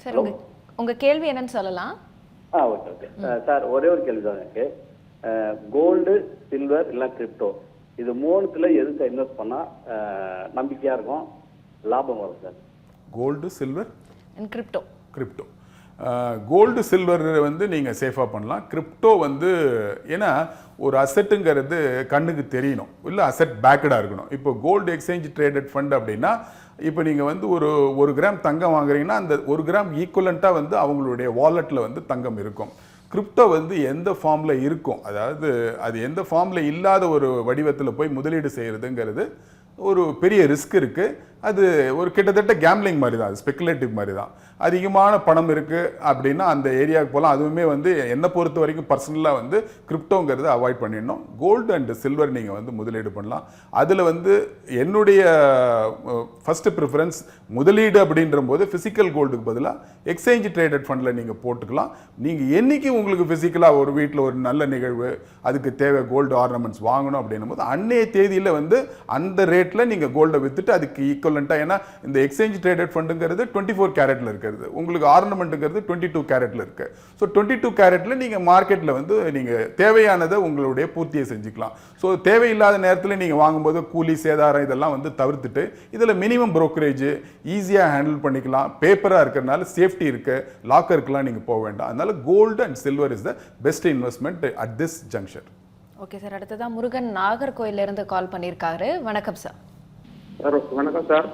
சார் உங்க கேள்வி என்னன்னு சொல்லலாம். ஓகே ஓகே சார், ஒரே ஒரு கேள்வி தான் எனக்கு. கோல்டு, சில்வர் இல்லை கிரிப்டோ, இது 3த்துல எதுக்கு இன்வெஸ்ட் பண்ணா நம்பிக்கையா இருக்கும், லாபம் வரும் sir? Gold, silver and crypto. Gold silver வந்து நீங்கள் சேஃபாக பண்ணலாம். கிரிப்டோ வந்து ஏன்னா ஒரு அசெட்டுங்கிறது கண்ணுக்கு தெரியணும், இல்லை அசெட் பேக்கடாக இருக்கணும். இப்போ கோல்டு எக்ஸ்சேஞ்ச் ட்ரேடட் ஃபண்ட் அப்படின்னா இப்போ நீங்கள் வந்து ஒரு கிராம் தங்கம் வாங்குறீங்கன்னா அந்த 1 கிராம் ஈக்குவலண்ட்டாக வந்து அவங்களுடைய வாலெட்டில் வந்து தங்கம் இருக்கும். கிரிப்டோ வந்து எந்த ஃபார்மில் இருக்கும், அதாவது அது எந்த ஃபார்மில் இல்லாத ஒரு வடிவத்தில் போய் முதலீடு செய்கிறதுங்கிறது ஒரு பெரிய ரிஸ்க் இருக்குது. அது ஒரு கிட்டத்தட்ட கேம்லிங் மாதிரி தான், அது ஸ்பெக்குலேட்டிவ் மாதிரி தான். அதிகமான பணம் இருக்குது அப்படின்னா அந்த ஏரியாவுக்கு போகலாம். அதுவுமே வந்து என்னை பொறுத்த வரைக்கும் பர்சனலாக வந்து கிரிப்டோங்கிறத அவாய்ட் பண்ணிடணும். கோல்டு அண்ட் சில்வர் நீங்கள் வந்து முதலீடு பண்ணலாம். அதில் வந்து என்னுடைய ஃபஸ்ட்டு ப்ரிஃபரன்ஸ் முதலீடு அப்படின்ற போது ஃபிசிக்கல் கோல்டுக்கு பதிலாக எக்ஸ்சேஞ்ச் ட்ரேடட் ஃபண்டில் நீங்கள் போட்டுக்கலாம். நீங்கள் என்றைக்கு உங்களுக்கு ஃபிசிக்கலாக ஒரு வீட்டில் ஒரு நல்ல நிகழ்வு, அதுக்கு தேவை கோல்டு ஆர்னமெண்ட்ஸ் வாங்கணும் அப்படின்னும் போது அன்னைய தேதியில் வந்து அந்த ரேட்டில் நீங்கள் கோல்டை விற்றுட்டு அதுக்கு ஈக்குவலண்ட்டாக, ஏன்னா இந்த எக்ஸ்சேஞ்ச் ட்ரேடட் ஃபண்டுங்கிறது 24 கேரட்டில் இருக்கிறது, உங்களுக்கு ஆர்னமெண்ட்டுங்கிறது 22 கேரட்டில் இருக்குது. ஸோ 22 கேரட்டில் நீங்கள் மார்க்கெட்டில் வந்து நீங்கள் தேவையானதை உங்களுடைய பூர்த்தியை செஞ்சுக்கலாம். ஸோ தேவையில்லாத நேரத்தில் நீங்கள் வாங்கும்போது கூலி சேதாரம் இதெல்லாம் வந்து தவிர்த்துட்டு இதில் மினிமம் ப்ரோக்கரேஜ் ஈஸியாக ஹேண்டில் பண்ணிக்கலாம். பேப்பராக இருக்கிறதுனால சேஃப்டி இருக்குது, லாக்கருக்குலாம் நீங்கள் போக வேண்டாம். அதனால gold and silver is the best investment at this junction. Okay sir. அடுத்ததா முருகன் நாகர்கோயில இருந்து கால் பண்ணியிருக்காரு. வணக்கம் சார். வணக்கம் சார்.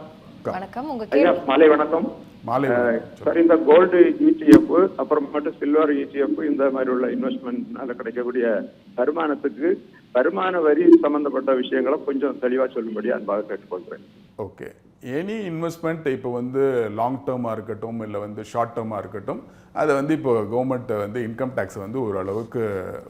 வணக்கம், உங்க கேள்வி. மாலை வணக்கம். சார், இந்த கோல்டு இடிஎஃப் அப்புறமேட்டு சில்வர் இடிஎஃப் இந்த மாதிரி உள்ள இன்வெஸ்ட்மெண்ட்னால கிடைக்கக்கூடிய வருமானத்துக்கு வருமான வரி சம்பந்தப்பட்ட விஷயங்களை கொஞ்சம் தெளிவாக சொல்லும்படி அன்பாக கேட்டுக்கொள்கிறேன். ஓகே. எனி இன்வெஸ்ட்மெண்ட் இப்போ வந்து லாங் டேர்மாக இருக்கட்டும் இல்லை வந்து ஷார்ட் டேர்மாக இருக்கட்டும், அதை வந்து இப்போ கவர்மெண்ட் வந்து இன்கம் டேக்ஸ் வந்து ஓரளவுக்கு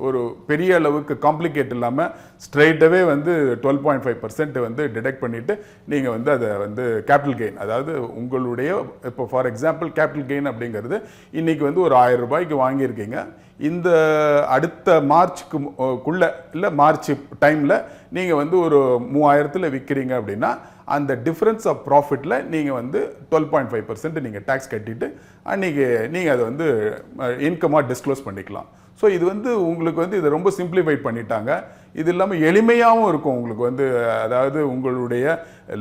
ஒரு பெரிய அளவுக்கு காம்ப்ளிகேட் இல்லாமல் ஸ்ட்ரைட்டாகவே வந்து 12.5% வந்து டிடெக்ட் பண்ணிவிட்டு நீங்கள் வந்து அதை வந்து கேபிட்டல் கெயின், அதாவது உங்களுடைய இப்போ ஃபார் எக்ஸாம்பிள் கேபிட்டல் கெயின் அப்படிங்கிறது இன்றைக்கி வந்து ஒரு 1000 ரூபாய்க்கு வாங்கியிருக்கீங்க. இந்த அடுத்த மார்ச்சுக்குள்ளே இல்லை மார்ச் டைமில் நீங்கள் வந்து ஒரு 3000 விற்கிறீங்க அப்படின்னா அந்த டிஃப்ரென்ஸ் ஆஃப் ப்ராஃபிட்டில் நீங்கள் வந்து 12.5% நீங்கள் டேக்ஸ் கட்டிட்டு அன்றைக்கி நீங்கள் அதை வந்து இன்கமாக டிஸ்க்ளோஸ் பண்ணிக்கலாம். ஸோ இது வந்து உங்களுக்கு வந்து இதை ரொம்ப சிம்பிளிஃபை பண்ணிட்டாங்க. இது இல்லாமல் எளிமையாகவும் இருக்கும் உங்களுக்கு வந்து, அதாவது உங்களுடைய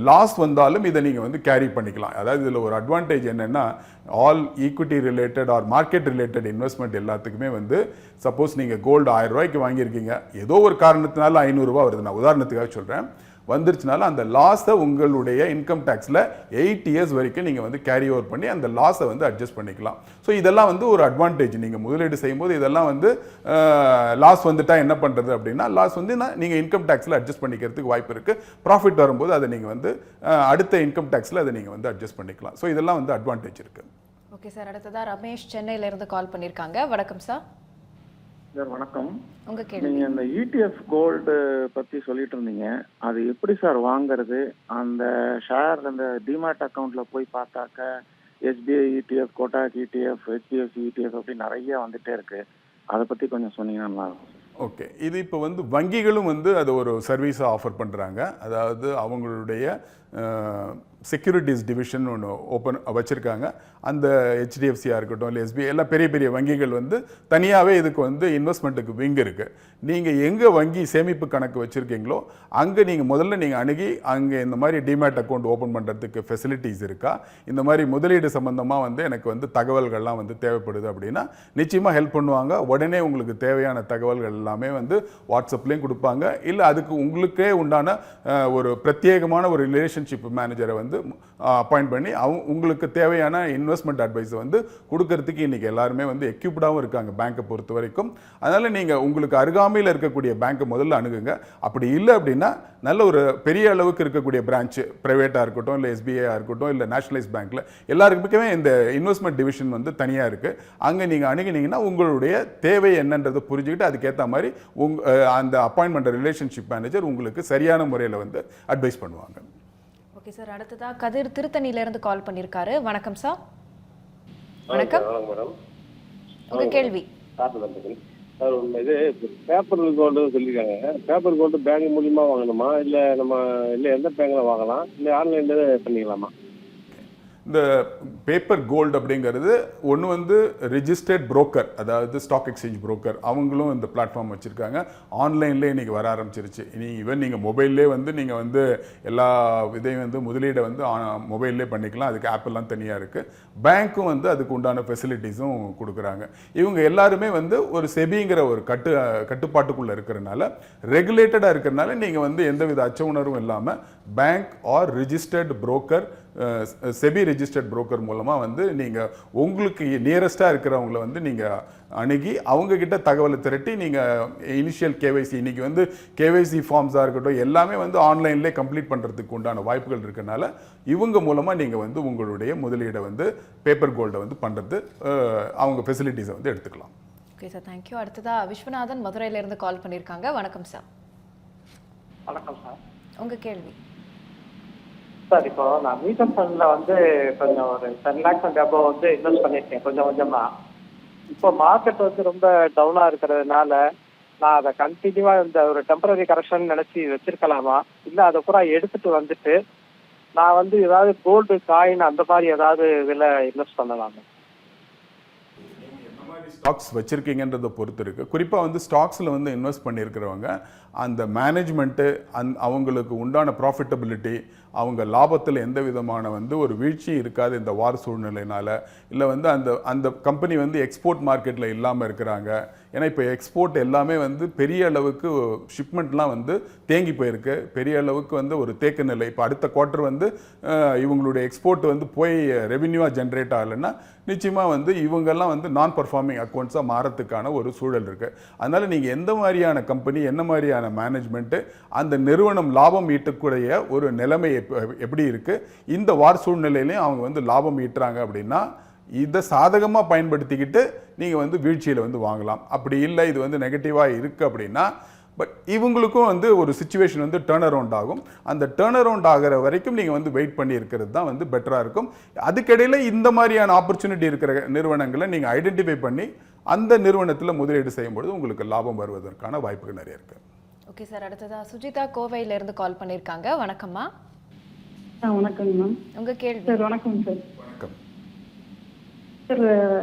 லாஸ் வந்தாலும் இதை நீங்கள் வந்து கேரி பண்ணிக்கலாம். அதாவது இதில் ஒரு அட்வான்டேஜ் என்னென்னா, all equity related or market related investment எல்லாத்துக்குமே வந்து, சப்போஸ் நீங்கள் கோல்டு 1000 ரூபாய்க்கு வாங்கியிருக்கீங்க, ஏதோ ஒரு காரணத்தினால 500 ரூபா வருது, நான் உதாரணத்துக்காக சொல்கிறேன், வந்துருச்சுனால அந்த லாஸை உங்களுடைய இன்கம் டேக்ஸில் 8 இயர்ஸ் வரைக்கும் நீங்கள் வந்து கேரி ஓவர் பண்ணி அந்த லாஸை வந்து அட்ஜஸ்ட் பண்ணிக்கலாம். ஸோ இதெல்லாம் வந்து ஒரு அட்வான்டேஜ். நீங்கள் முதலீடு செய்யும்போது இதெல்லாம் வந்து லாஸ் வந்துட்டா என்ன பண்ணுறது அப்படின்னா, லாஸ் வந்து நீங்கள் இன்கம் டேக்ஸில் அட்ஜஸ்ட் பண்ணிக்கிறதுக்கு வாய்ப்பு இருக்குது. ப்ராஃபிட் வரும்போது அதை நீங்கள் வந்து அடுத்த இன்கம் டேக்ஸில் அதை நீங்கள் வந்து அட்ஜஸ்ட் பண்ணிக்கலாம். ஸோ இதெல்லாம் வந்து அட்வான்டேஜ் இருக்குது. ஓகே சார், அடுத்ததாக ரமேஷ் சென்னையிலேருந்து கால் பண்ணியிருக்காங்க. வணக்கம் சார். சார் வணக்கம். உங்க கேள்வி. நீங்க அந்த இடிஎஃப் கோல்டு பத்தி சொல்லிட்டு இருந்தீங்க, அது எப்படி சார் வாங்குறது? அந்த ஷேர் அந்த டிமேட் அக்கவுண்ட்ல போய் பார்த்தாக்க SBI ETF, Kotak ETF, HDFC ETF அப்படி நிறைய வந்துட்டே இருக்கு. அதை பத்தி கொஞ்சம் சொன்னீங்கன்னா நல்லா இருக்கும். ஓகே, இது இப்போ வந்து வங்கிகளும் வந்து அது ஒரு சர்வீஸாக ஆஃபர் பண்ணுறாங்க. அதாவது அவங்களுடைய செக்யூரிட்டிஸ் டிவிஷன் ஒன்று ஓப்பன் வச்சுருக்காங்க. அந்த ஹெச்டிஎஃப்சியாக இருக்கட்டும், இல்லை எஸ்பிஐ, எல்லாம் பெரிய பெரிய வங்கிகள் வந்து தனியாகவே இதுக்கு வந்து இன்வெஸ்ட்மெண்ட்டுக்கு விங் இருக்குது. நீங்கள் எங்கே வங்கி சேமிப்பு கணக்கு வச்சுருக்கீங்களோ அங்கே நீங்கள் முதல்ல நீங்கள் அணுகி அங்கே இந்த மாதிரி டிமேட் அக்கௌண்ட் ஓப்பன் பண்ணுறதுக்கு ஃபெசிலிட்டிஸ் இருக்கா, இந்த மாதிரி முதலீடு சம்மந்தமாக வந்து எனக்கு வந்து தகவல்கள்லாம் வந்து தேவைப்படுது அப்படின்னா நிச்சயமாக ஹெல்ப் பண்ணுவாங்க. உடனே உங்களுக்கு தேவையான தகவல்கள் எல்லாமே வந்து வாட்ஸ்அப்லேயும் கொடுப்பாங்க. இல்லை அதுக்கு உங்களுக்கே உண்டான ஒரு பிரத்யேகமான ஒரு ரிலேஷன்ஷிப் மேனேஜரை வந்து அப்பாயிண்ட் பண்ணி உங்களுக்கு தேவையான இன்வெஸ்ட்மெண்ட் அட்வைஸை வந்து கொடுக்கறதுக்கு இன்றைக்கி எல்லாருமே வந்து எக்யூப்டாகவும் இருக்காங்க பேங்க்கை பொறுத்த வரைக்கும். அதனால் நீங்கள் உங்களுக்கு அருகாமையில் இருக்கக்கூடிய பேங்க்கை முதல்ல அணுகுங்க. அப்படி இல்லை அப்படின்னா நல்ல ஒரு பெரிய அளவுக்கு இருக்கக்கூடிய பிரான்ச்சு, ப்ரைவேட்டாக இருக்கட்டும், இல்லை எஸ்பிஐயாக இருக்கட்டும், இல்லை நேஷனலைஸ் பேங்க்கில் எல்லாருக்குமே இந்த இன்வெஸ்ட்மெண்ட் டிவிஷன் வந்து தனியாக இருக்குது. அங்கே நீங்கள் அணுகினீங்கன்னா உங்களுடைய தேவை என்னன்றதை புரிஞ்சுக்கிட்டு அதுக்கேற்ற மாதிரி அந்த அப்பாயின்மெண்ட் ரிலேஷன்ஷிப் மேனேஜர் உங்களுக்கு சரியான முறையில் வந்து அட்வைஸ் பண்ணுவாங்க. ஓகே சார், அடுத்ததாக கதிர் திருத்தணியிலேருந்து கால் பண்ணியிருக்காரு. வணக்கம் சார். வணக்கம் மேடம். உங்க கேள்வி. சார் இது பேப்பர் கோல்டு சொல்லியிருக்காங்க. பேப்பர் கோல்டு பேங்க் மூலியமா வாங்கணுமா, இல்லை நம்ம இல்லை எந்த பேங்க்ல வாங்கலாம், இல்லை ஆன்லைன்ல பண்ணிக்கலாமா? இந்த பேப்பர் கோல்டு அப்படிங்கிறது ஒன்று வந்து ரிஜிஸ்டர்ட் புரோக்கர், அதாவது ஸ்டாக் எக்ஸ்சேஞ்ச் புரோக்கர், அவங்களும் இந்த பிளாட்ஃபார்ம் வச்சுருக்காங்க. ஆன்லைன்லேயே இன்றைக்கி வர ஆரம்பிச்சிருச்சு. ஈவன் நீங்கள் மொபைல்லே வந்து நீங்கள் வந்து எல்லா இதையும் வந்து முதலீடை வந்து மொபைல்லே பண்ணிக்கலாம். அதுக்கு ஆப்பெல்லாம் தனியாக இருக்குது. பேங்க்கும் வந்து அதுக்கு உண்டான ஃபெசிலிட்டிஸும் கொடுக்குறாங்க. இவங்க எல்லாருமே வந்து ஒரு செபிங்கிற ஒரு கட்டுப்பாட்டுக்குள்ளே இருக்கிறனால, ரெகுலேட்டடாக இருக்கிறனால நீங்கள் வந்து எந்தவித அச்ச உணர்வும் இல்லாமல் bank R registered broker, SEBI registered broker மூலமாக வந்து நீங்கள் உங்களுக்கு நியரஸ்ட்டாக இருக்கிறவங்கள வந்து நீங்கள் அணுகி அவங்கக்கிட்ட தகவலை திரட்டி நீங்கள் இனிஷியல் கேவைசி, இன்றைக்கி வந்து கேவைசி ஃபார்ம்ஸாக இருக்கட்டும் எல்லாமே வந்து ஆன்லைன்லேயே கம்ப்ளீட் பண்ணுறதுக்கு உண்டான வாய்ப்புகள் இருக்கனால இவங்க மூலமாக நீங்கள் வந்து உங்களுடைய முதலீடை வந்து பேப்பர் கோல்டை வந்து பண்ணுறது அவங்க ஃபெசிலிட்டிஸை வந்து எடுத்துக்கலாம். Okay sir, thank you. அடுத்ததாக விஸ்வநாதன் மதுரையிலேருந்து கால் பண்ணியிருக்காங்க. வணக்கம் சார். வணக்கம் சார். உங்கள் கேள்வி. சார், இப்போ நான் மியூச்சுவல் ஃபண்ட்ல வந்து கொஞ்சம் ஒரு 10 lakhs அண்ட் அபோவ் வந்து இன்வெஸ்ட் பண்ணியிருக்கேன் கொஞ்சம் கொஞ்சமா. இப்போ மார்க்கெட் வந்து ரொம்ப டவுனா இருக்கிறதுனால நான் அதை கண்டினியூவா இந்த ஒரு டெம்பரரி கரெக்ஷன் நினைச்சு வச்சிருக்கலாமா, இல்லை அதை பூரா எடுத்துட்டு வந்துட்டு நான் வந்து ஏதாவது கோல்டு காயின் அந்த மாதிரி ஏதாவது இதில் இன்வெஸ்ட் பண்ணலாமா? ஸ்டாக்ஸ் வச்சுருக்கீங்கன்றதை பொறுத்து இருக்குது. குறிப்பாக வந்து ஸ்டாக்ஸில் வந்து இன்வெஸ்ட் பண்ணியிருக்கிறவங்க அந்த மேனேஜ்மெண்ட்டு அவங்களுக்கு உண்டான ப்ராஃபிட்டபிலிட்டி, அவங்க லாபத்தில் எந்த விதமான வந்து ஒரு வீழ்ச்சி இருக்காது இந்த வார சூழ்நிலையினால், இல்லை வந்து அந்த கம்பெனி வந்து எக்ஸ்போர்ட் மார்க்கெட்டில் இல்லாமல் இருக்கிறாங்க. ஏன்னா இப்போ எக்ஸ்போர்ட் எல்லாமே வந்து பெரிய அளவுக்கு ஷிப்மெண்ட்லாம் வந்து தேங்கி போயிருக்கு, பெரிய அளவுக்கு வந்து ஒரு தேக்க நிலை. இப்போ அடுத்த குவார்ட்டர் வந்து இவங்களுடைய எக்ஸ்போர்ட் வந்து போய் ரெவென்யூவாக ஜென்ரேட் ஆகலைன்னா நிச்சயமாக வந்து இவங்கெல்லாம் வந்து நான் பர்ஃபார்மிங் அக்கௌண்ட்ஸாக மாறத்துக்கான ஒரு சூழல் இருக்குது. அதனால் நீங்கள் எந்த மாதிரியான கம்பெனி, என்ன மாதிரியான மேனேஜ்மெண்ட்டு, அந்த நிறுவனம் லாபம் ஈட்டக்கூடிய ஒரு நிலைமை எப்படி இருக்குது, இந்த வார சூழ்நிலையிலையும் அவங்க வந்து லாபம் ஈட்டுறாங்க அப்படின்னா இதை சாதகமாக பயன்படுத்திக்கிட்டு நீங்கள் வந்து வீழ்ச்சியில் வந்து வாங்கலாம். அப்படி இல்லை இது வந்து நெகட்டிவாக இருக்குது அப்படின்னா பட் இவங்களுக்கும் வந்து ஒரு சிச்சுவேஷன் வந்து டேர்ன் அரவுண்ட் ஆகும். அந்த டேர்ன் அரவுண்ட் ஆகிற வரைக்கும் நீங்கள் வந்து வெயிட் பண்ணி இருக்கிறது தான் வந்து பெட்டராக இருக்கும். அதுக்கிடையில் இந்த மாதிரியான ஆப்பர்ச்சுனிட்டி இருக்கிற நிறுவனங்களை நீங்கள் ஐடென்டிஃபை பண்ணி அந்த நிறுவனத்தில் முதலீடு செய்யும்பொழுது உங்களுக்கு லாபம் வருவதற்கான வாய்ப்புகள் நிறைய இருக்குது. ஓகே சார், அடுத்ததாக சுஜிதா கோவையிலேருந்து கால் பண்ணியிருக்காங்க. வணக்கம்மா. வணக்கம் மேம். உங்கள் கேள்வி. சார் வணக்கம் சார். வணக்கம். சார்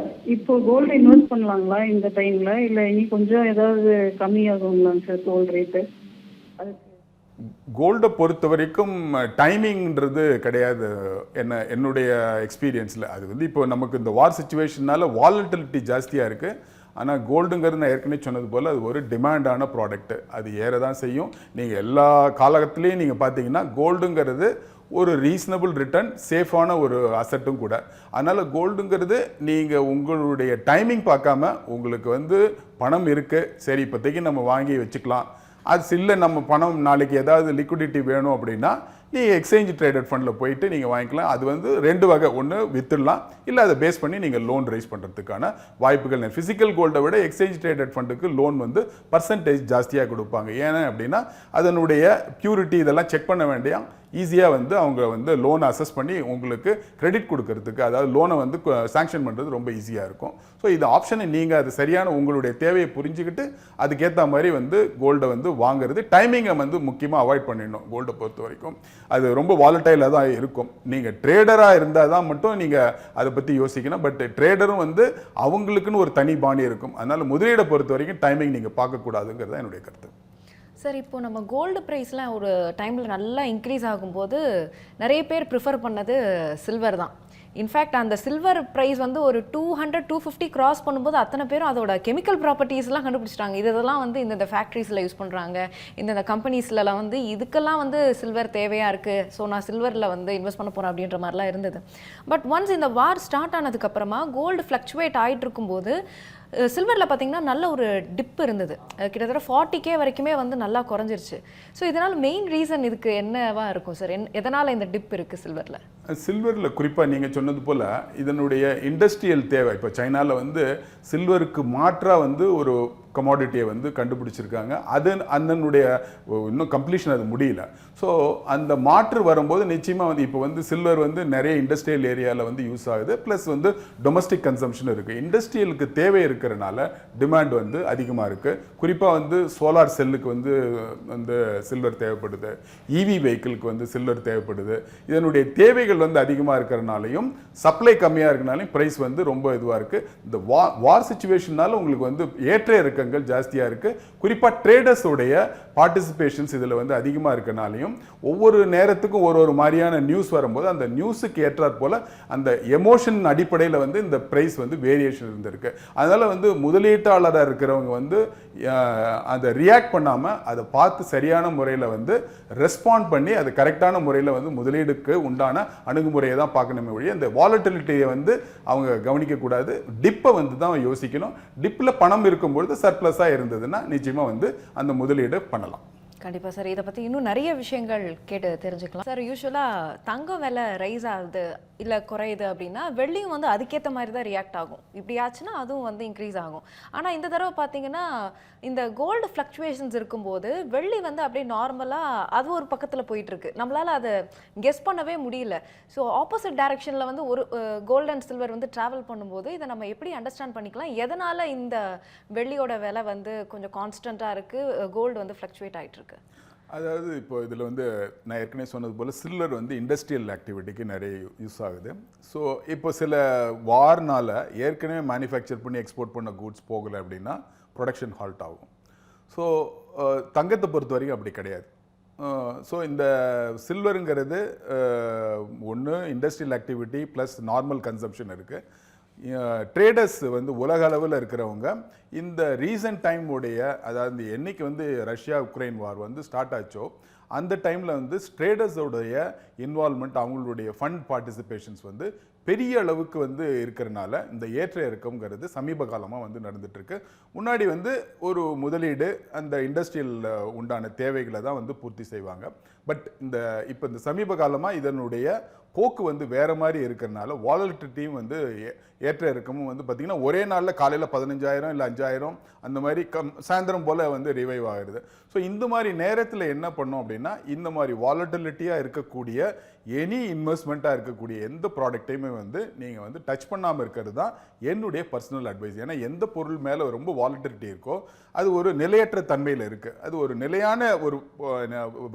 இப்போ கோல்டு இன்வெஸ்ட் பண்ணலாங்களா இந்த டைம்ல, இல்லை இனி கொஞ்சம் ஏதாவது கம்மியாகுங்களாங்க சார் கோல்டு ரேட்டு? அதுக்கு கோல்டை பொறுத்த வரைக்கும் டைமிங்ன்றது கிடையாது. என்னுடைய எக்ஸ்பீரியன்ஸில் அது வந்து இப்போ நமக்கு இந்த வார் சுச்சுவேஷனால வாலட்டிலிட்டி ஜாஸ்தியாக இருக்குது. ஆனால் கோல்டுங்கிறது நான் ஏற்கனவே சொன்னது போல் அது ஒரு டிமாண்டான ப்ராடக்ட்டு. அது ஏற தான் செய்யும். நீங்கள் எல்லா காலகட்டத்துலேயும் நீங்கள் பார்த்தீங்கன்னா கோல்டுங்கிறது ஒரு ரீசனபிள் ரிட்டர்ன், சேஃபான ஒரு அசட்டும் கூட. அதனால் கோல்டுங்கிறது நீங்கள் உங்களுடைய டைமிங் பார்க்காம உங்களுக்கு வந்து பணம் இருக்குது, சரி இப்போதைக்கு நம்ம வாங்கி வச்சுக்கலாம், அது இல்லை நம்ம பணம் நாளைக்கு ஏதாவது லிக்விடிட்டி வேணும் அப்படின்னா நீங்கள் எக்ஸ்சேஞ்ச் ட்ரேடட் ஃபண்டில் போயிட்டு நீங்கள் வாங்கிக்கலாம். அது வந்து 2 வகை, ஒன்று வித்துடலாம், இல்லை அதை பேஸ் பண்ணி நீங்கள் லோன் ரைஸ் பண்ணுறதுக்கான வாய்ப்புகள். ஃபிசிக்கல் கோல்டை விட எக்ஸ்சேஞ்ச் ட்ரேடட் ஃபண்டுக்கு லோன் வந்து பர்சன்டேஜ் ஜாஸ்தியாக கொடுப்பாங்க. ஏன்னா அப்படின்னா அதனுடைய பியூரிட்டி இதெல்லாம் செக் பண்ண வேண்டிய ஈஸியாக வந்து அவங்க வந்து லோனை அசஸ் பண்ணி உங்களுக்கு கிரெடிட் கொடுக்கறதுக்கு, அதாவது லோனை வந்து சாங்ஷன் பண்ணுறது ரொம்ப ஈஸியாக இருக்கும். ஸோ இது ஆப்ஷனை நீங்கள் அது சரியான உங்களுடைய தேவையை புரிஞ்சுக்கிட்டு அதுக்கேற்ற மாதிரி வந்து கோல்டை வந்து வாங்குறது. டைமிங்கை வந்து முக்கியமாக அவாய்ட் பண்ணிடணும். கோல்டை பொறுத்த வரைக்கும் அது ரொம்ப வாலட்டைலாக தான் இருக்கும். நீங்கள் ட்ரேடராக இருந்தால் தான் மட்டும் நீங்கள் அதை பற்றி யோசிக்கணும். பட் ட்ரேடரும் வந்து அவங்களுக்குன்னு ஒரு தனி பாணி இருக்கும். அதனால் முதலீடை பொறுத்த வரைக்கும் டைமிங் நீங்கள் பார்க்கக்கூடாதுங்கிறது தான் என்னுடைய கருத்து. சார், இப்போ நம்ம கோல்டு ப்ரைஸ்லாம் ஒரு டைமில் நல்லா இன்க்ரீஸ் ஆகும்போது நிறைய பேர் ப்ரிஃபர் பண்ணது சில்வர் தான். இன்ஃபேக்ட் அந்த சில்வர் ப்ரைஸ் வந்து ஒரு 200-250 கிராஸ் பண்ணும்போது அத்தனை பேரும் அதோட கெமிக்கல் ப்ராப்பர்ட்டிஸ்லாம் கண்டுபிடிச்சிட்டாங்க. இதெல்லாம் வந்து இந்த ஃபேக்ட்ரிஸில் யூஸ் பண்ணுறாங்க, இந்த கம்பெனிஸ்லாம் வந்து இதுக்கெல்லாம் வந்து சில்வர் தேவையாக இருக்குது, ஸோ நான் சில்வரில் வந்து இன்வெஸ்ட் பண்ண போகிறேன் அப்படின்ற மாதிரிலாம் இருந்தது. பட் ஒன்ஸ் இந்த வார் ஸ்டார்ட் ஆனதுக்கப்புறமா கோல்டு ஃப்ளக்சுவேட் ஆகிட்டு இருக்கும்போது சில்வரில் பார்த்தீங்கன்னா நல்ல ஒரு டிப் இருந்தது. கிட்டத்தட்ட 40K வரைக்குமே வந்து நல்லா குறைஞ்சிருச்சு. ஸோ இதனால் மெயின் ரீசன் இதுக்கு என்னவா இருக்கும் சார்? எதனால் இந்த டிப் இருக்குது சில்வரில்? சில்வரில் குறிப்பாக நீங்கள் சொன்னது போல் இதனுடைய இண்டஸ்ட்ரியல் தேவை. இப்போ சைனாவில் வந்து சில்வருக்கு மாற்றாக வந்து ஒரு கமாடிட்டியை வந்து கண்டுபிடிச்சிருக்காங்க. அது அதனுடைய இன்னும் கம்ப்ளீஷன் அது முடியல. ஸோ அந்த மாற்று வரும்போது நிச்சயமாக வந்து இப்போ வந்து சில்வர் வந்து நிறைய இண்டஸ்ட்ரியல் ஏரியாவில் வந்து யூஸ் ஆகுது, ப்ளஸ் வந்து டொமஸ்டிக் கன்சம்ஷன் இருக்குது. இண்டஸ்ட்ரியலுக்கு தேவை இருக்கிறனால டிமாண்ட் வந்து அதிகமாக இருக்குது. குறிப்பாக வந்து சோலார் செல்லுக்கு வந்து சில்வர் தேவைப்படுது, இவி வெஹிக்கிளுக்கு வந்து சில்வர் தேவைப்படுது. இதனுடைய தேவைகள் வந்து அதிகமாக இருக்கிறனாலையும் சப்ளை கம்மியாக இருக்கிறனாலையும் ப்ரைஸ் வந்து ரொம்ப இதுவாக இருக்குது. இந்த வார் சிச்சுவேஷனால உங்களுக்கு வந்து ஏற்ற இறக்கங்கள் ஜாஸ்தியாக இருக்குது. குறிப்பாக ட்ரேடர்ஸோடைய பார்ட்டிசிபேஷன்ஸ் இதில் வந்து அதிகமாக இருக்கனாலையும் ஒவ்வொரு நேரத்துக்கும் ஒரு மாதிரியான நியூஸ் வரும்போது அந்த நியூஸுக்கு ஏற்றாற் போல் அந்த எமோஷன் அடிப்படையில் வந்து இந்த ப்ரைஸ் வந்து வேரியேஷன் இருந்திருக்கு. அதனால் வந்து முதலீட்டாளராக இருக்கிறவங்க வந்து அதை ரியாக்ட் பண்ணாமல் அதை பார்த்து சரியான முறையில் வந்து ரெஸ்பாண்ட் பண்ணி அது கரெக்டான முறையில் வந்து முதலீடுக்கு உண்டான அணுகுமுறையை தான் பார்க்கணுமே ஒழிய இந்த வாலட்டிலிட்டியை வந்து அவங்க கவனிக்கக்கூடாது. டிப்பை வந்து தான் யோசிக்கணும். டிப்பில் பணம் இருக்கும்பொழுது சர்ப்ளஸாக இருந்ததுன்னா நிச்சயமாக வந்து அந்த முதலீடு பண்ணலாம். கண்டிப்பாக சார், இதை பற்றி இன்னும் நிறைய விஷயங்கள் கேட்டு தெரிஞ்சுக்கலாம் சார். யூஸ்வலாக தங்கம் விலை ரைஸ் ஆகுது இல்லை குறையுது அப்படின்னா வெள்ளியும் வந்து அதுக்கேற்ற மாதிரி தான் ரியாக்ட் ஆகும். இப்படி ஆச்சுன்னா அதுவும் வந்து இன்க்ரீஸ் ஆகும். ஆனால் இந்த தடவை பார்த்தீங்கன்னா இந்த கோல்டு ஃப்ளக்சுவேஷன்ஸ் இருக்கும்போது வெள்ளி வந்து அப்படியே நார்மலாக அது ஒரு பக்கத்தில் போயிட்டுருக்கு. நம்மளால் அதை கெஸ் பண்ணவே முடியல. ஸோ ஆப்போசிட் டைரக்ஷனில் வந்து ஒரு கோல்டு அண்ட் சில்வர் வந்து ட்ராவல் பண்ணும்போது இதை நம்ம எப்படி அண்டர்ஸ்டாண்ட் பண்ணிக்கலாம்? எதனால் இந்த வெள்ளியோட விலை வந்து கொஞ்சம் கான்ஸ்டண்ட்டாக இருக்குது, கோல்டு வந்து ஃப்ளக்சுவேட் ஆகிட்டு இருக்கு? அதாவது இப்போ இதில் வந்து நான் ஏற்கனவே சொன்னது போல் சில்வர் வந்து இண்டஸ்ட்ரியல் ஆக்டிவிட்டிக்கு நிறைய யூஸ் ஆகுது. ஸோ இப்போ சில வார்னால் ஏற்கனவே மேனுஃபேக்சர் பண்ணி எக்ஸ்போர்ட் பண்ண கூட்ஸ் போகலை அப்படின்னா ப்ரொடக்ஷன் ஹால்ட் ஆகும். ஸோ தங்கத்தை பொறுத்த வரைக்கும் அப்படி கிடையாது. ஸோ இந்த சில்வருங்கிறது ஒன்று industrial activity plus normal consumption இருக்குது. ட்ரேடர்ஸ் வந்து உலக அளவில் இருக்கிறவங்க இந்த ரீசன்ட் டைம் உடைய, அதாவது என்னைக்கு வந்து ரஷ்யா உக்ரைன் வார் வந்து ஸ்டார்ட் ஆச்சோ அந்த டைமில் வந்து ட்ரேடர்ஸோடைய இன்வால்மெண்ட், அவங்களுடைய ஃபண்ட் பார்ட்டிசிபேஷன்ஸ் வந்து பெரிய அளவுக்கு வந்து இருக்கிறனால இந்த ஏற்ற இறக்கம்ங்கிறது சமீப காலமாக வந்து நடந்துகிட்ருக்கு. முன்னாடி வந்து ஒரு முதலீடு அந்த இண்டஸ்ட்ரியல் உண்டான தேவைகளை தான் வந்து பூர்த்தி செய்வாங்க. பட் இப்போ இந்த சமீப காலமாக இதனுடைய போக்கு வந்து வேறு மாதிரி இருக்கிறனால வாலட்டிலிட்டியும் வந்து ஏற்ற இறக்கமும் வந்து பார்த்திங்கன்னா ஒரே நாளில் காலையில் 15,000 இல்லை 5,000 அந்த மாதிரி சாயந்தரம் போல் வந்து ரிவைவ் ஆகுது. ஸோ இந்த மாதிரி நேரத்தில் என்ன பண்ணோம் அப்படின்னா இந்த மாதிரி வாலட்டிலிட்டியாக இருக்கக்கூடிய எனி இன்வெஸ்ட்மெண்ட்டாக இருக்கக்கூடிய எந்த ப்ராடக்டையுமே வந்து நீங்கள் வந்து டச் பண்ணாமல் இருக்கிறது தான் என்னுடைய பர்சனல் அட்வைஸ். ஏன்னா எந்த பொருள் மேலே ரொம்ப வாலட்டிலிட்டி இருக்கோ அது ஒரு நிலையற்ற தன்மையில் இருக்குது. அது ஒரு நிலையான ஒரு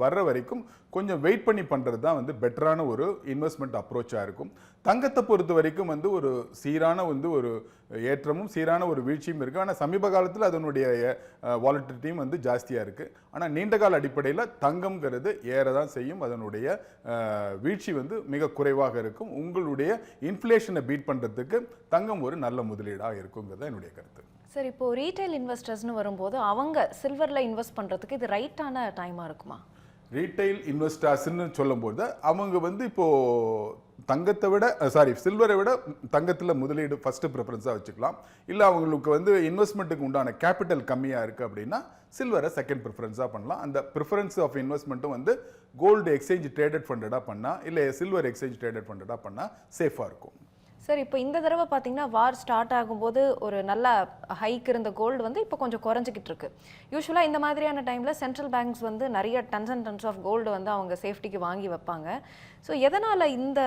வர்ற வரைக்கும் கொஞ்சம் வெயிட் பண்ணி பண்ணுறது தான் வந்து பெட்டரான ஒரு இன்வெஸ்ட்மெண்ட் இன்வெஸ்ட்மெண்ட் அப்ரோச்சாக இருக்கும். தங்கத்தை பொறுத்த வரைக்கும் வந்து ஒரு சீரான வந்து ஒரு ஏற்றமும் சீரான ஒரு வீழ்ச்சியும் இருக்குது. ஆனால் சமீப காலத்தில் அதனுடைய வாலட்டிலிட்டியும் வந்து ஜாஸ்தியாக இருக்குது. ஆனால் நீண்டகால அடிப்படையில் தங்கம்ங்கிறது ஏற தான் செய்யும். அதனுடைய வீழ்ச்சி வந்து மிக குறைவாக இருக்கும். உங்களுடைய இன்ஃப்ளேஷனை பீட் பண்ணுறதுக்கு தங்கம் ஒரு நல்ல முதலீடாக இருக்குங்கிறது என்னுடைய கருத்து. சார், இப்போ ரீட்டைல் இன்வெஸ்டர்ஸ்னு வரும்போது அவங்க சில்வரில் இன்வெஸ்ட் பண்ணுறதுக்கு இது ரைட்டான டைமாக இருக்குமா? ரீட்டைல் இன்வெஸ்டர்ஸ்ன்னு சொல்லும்போது அவங்க வந்து இப்போது தங்கத்தை விட சில்வரை விட தங்கத்தில் முதலீடு ஃபஸ்ட்டு ப்ரிஃபரன்ஸாக வச்சுக்கலாம். இல்லை அவங்களுக்கு வந்து இன்வெஸ்ட்மெண்ட்டுக்கு உண்டான கேபிட்டல் கம்மியாக இருக்குது அப்படின்னா சில்வரை செகண்ட் ப்ரிஃபரன்ஸாக பண்ணலாம். அந்த ப்ரிஃபரன்ஸ் ஆஃப் இன்வெஸ்ட்மெண்ட்டும் வந்து கோல்டு எக்ஸ்சேஞ்ச் ட்ரேடட் ஃபண்டடாக பண்ணால் இல்லை சில்வர் எக்ஸ்சேஞ்ச் ட்ரேடட் ஃபண்டடாக பண்ணால் சேஃபாக இருக்கும். சார், இப்போ இந்த தடவை பார்த்தீங்கன்னா வார் ஸ்டார்ட் ஆகும்போது ஒரு நல்ல ஹைக் இருந்த கோல்டு வந்து இப்போ கொஞ்சம் குறைஞ்சிக்கிட்டு இருக்கு. யூஸ்வலாக இந்த மாதிரியான டைமில் சென்ட்ரல் பேங்க்ஸ் வந்து நிறைய tons and tons of gold வந்து அவங்க சேஃப்டிக்கு வாங்கி வைப்பாங்க. ஸோ எதனால் இந்த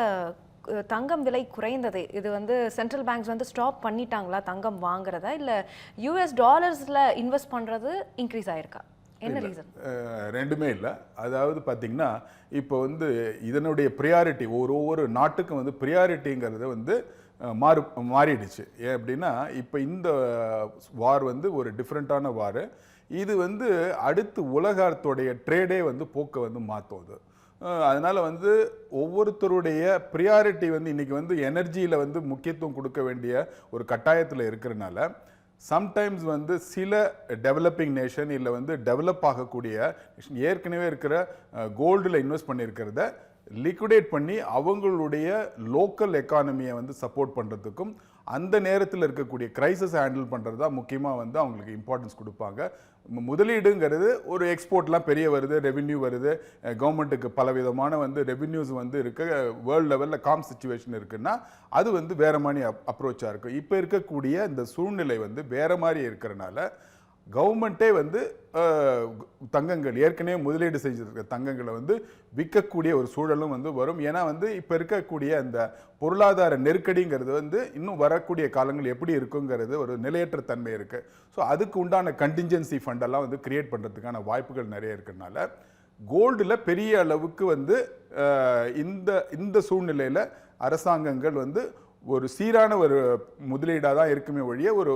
தங்கம் விலை குறைந்தது? இது வந்து சென்ட்ரல் பேங்க்ஸ் வந்து ஸ்டாப் பண்ணிட்டாங்களா தங்கம் வாங்குறதா, இல்லை யூஎஸ் டாலர்ஸில் இன்வெஸ்ட் பண்ணுறது இன்க்ரீஸ் ஆயிருக்கா? என்ன ரீசன்? ரெண்டுமே இல்லை. அதாவது பார்த்தீங்கன்னா இப்போ வந்து இதனுடைய ப்ரியாரிட்டி ஒவ்வொரு நாட்டுக்கும் வந்து ப்ரியாரிட்டிங்கிறது வந்து மாறிடுச்சு. ஏன் அப்படின்னா இப்போ இந்த வார் வந்து ஒரு டிஃப்ரெண்ட்டான வார். இது வந்து அடுத்து உலகத்துடைய ட்ரேடே வந்து போக்கை வந்து மாற்றுவது. அதனால் வந்து ஒவ்வொருத்தருடைய ப்ரியாரிட்டி வந்து இன்றைக்கி வந்து எனர்ஜியில் வந்து முக்கியத்துவம் கொடுக்க வேண்டிய ஒரு கட்டாயத்தில் இருக்கிறனால சம்டைம்ஸ் வந்து சில டெவலப்பிங் நேஷன் இல்லை வந்து டெவலப் ஆகக்கூடிய ஏற்கனவே இருக்கிற கோல்டில் இன்வெஸ்ட் பண்ணியிருக்கிறத லிக்விடேட் பண்ணி அவங்களுடைய லோக்கல் எக்கானமியை வந்து சப்போர்ட் பண்ணுறதுக்கும் அந்த நேரத்தில் இருக்கக்கூடிய கிரைசிஸ் ஹேண்டில் பண்ணுறது தான் முக்கியமாக வந்து அவங்களுக்கு இம்பார்ட்டன்ஸ் கொடுப்பாங்க. முதலீடுங்கிறது ஒரு எக்ஸ்போர்ட்லாம் பெரிய வருது, ரெவென்யூ வருது, கவர்மெண்ட்டுக்கு பலவிதமான வந்து ரெவென்யூஸ் வந்து இருக்க வேர்ல்டு லெவலில் காம் சிச்சுவேஷன் இருக்குன்னா அது வந்து வேறு மாதிரி அப்ரோச்சாக இருக்கும். இப்போ இருக்கக்கூடிய இந்த சூழ்நிலை வந்து வேறு மாதிரி இருக்கிறனால கவர்மெண்ட்டே வந்து தங்கங்கள் ஏற்கனவே முதலீடு செஞ்சிருக்க தங்கங்களை வந்து விற்கக்கூடிய ஒரு சூழலும் வந்து வரும். ஏன்னா வந்து இப்போ இருக்கக்கூடிய அந்த பொருளாதார நெருக்கடிங்கிறது வந்து இன்னும் வரக்கூடிய காலங்கள் எப்படி இருக்குங்கிறது ஒரு நிலையற்ற தன்மை இருக்குது. ஸோ அதுக்கு உண்டான கண்டிஞ்சன்சி ஃபண்டெல்லாம் வந்து கிரியேட் பண்ணுறதுக்கான வாய்ப்புகள் நிறைய இருக்கிறதுனால கோல்டில் பெரிய அளவுக்கு வந்து இந்த சூழ்நிலையில் அரசாங்கங்கள் வந்து ஒரு சீரான ஒரு முதலீடாக தான் இருக்குமே ஒழிய ஒரு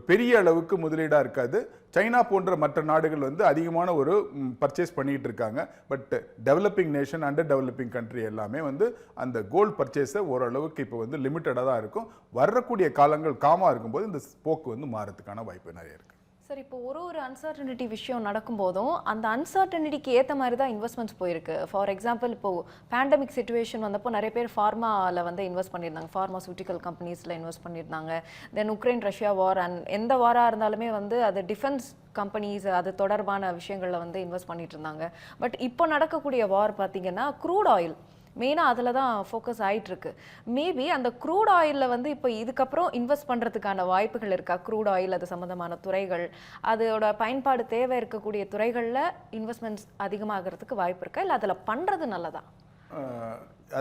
பெரிய அளவுக்கு முதலீடாக இருக்காது. சைனா போன்ற மற்ற நாடுகள் வந்து அதிகமான ஒரு பர்ச்சேஸ் பண்ணிக்கிட்டு இருக்காங்க. But developing nation, under developing country எல்லாமே வந்து அந்த கோல்டு பர்ச்சேஸை ஓரளவுக்கு இப்போ வந்து லிமிட்டடாக தான் இருக்கும். வரக்கூடிய காலங்கள் காமாக இருக்கும்போது இந்த போக்கு வந்து மாறதுக்கான வாய்ப்பு நிறைய இருக்குது. சார், இப்போ ஒரு அன்சர்டனிட்டி விஷயம் நடக்கும்போதும் அந்த அன்சர்டனிட்டிக்கு ஏற்ற மாதிரி தான் இன்வெஸ்ட்மெண்ட்ஸ் போயிருக்கு. ஃபார் எக்ஸாம்பிள், இப்போது பேண்டமிக் சிச்சுவேஷன் வந்தப்போ நிறைய பேர் ஃபார்மாவில் வந்து இன்வெஸ்ட் பண்ணியிருந்தாங்க, ஃபார்மாசூட்டிக்கல் கம்பெனிஸில் இன்வெஸ்ட் பண்ணியிருந்தாங்க. தென் உக்ரைன் ரஷ்யா வார் அண்ட் எந்த வாராக இருந்தாலுமே வந்து அது டிஃபென்ஸ் கம்பெனிஸ் அது தொடர்பான விஷயங்களில் வந்து இன்வெஸ்ட் பண்ணிட்டு இருந்தாங்க. பட் இப்போ நடக்கக்கூடிய வார் பார்த்தீங்கன்னா க்ரூட் ஆயில் மெயினாக அதில் தான் ஃபோக்கஸ் ஆகிட்டுருக்கு. மேபி அந்த க்ரூட் ஆயிலில் வந்து இப்போ இதுக்கப்புறம் இன்வெஸ்ட் பண்ணுறதுக்கான வாய்ப்புகள் இருக்கா? க்ரூட் ஆயில் அது சம்மந்தமான துறைகள், அதோட பயன்பாடு தேவை இருக்கக்கூடிய துறைகளில் இன்வெஸ்ட்மெண்ட்ஸ் அதிகமாகிறதுக்கு வாய்ப்பு இருக்கா, இல்லை அதில் பண்ணுறது நல்லதா?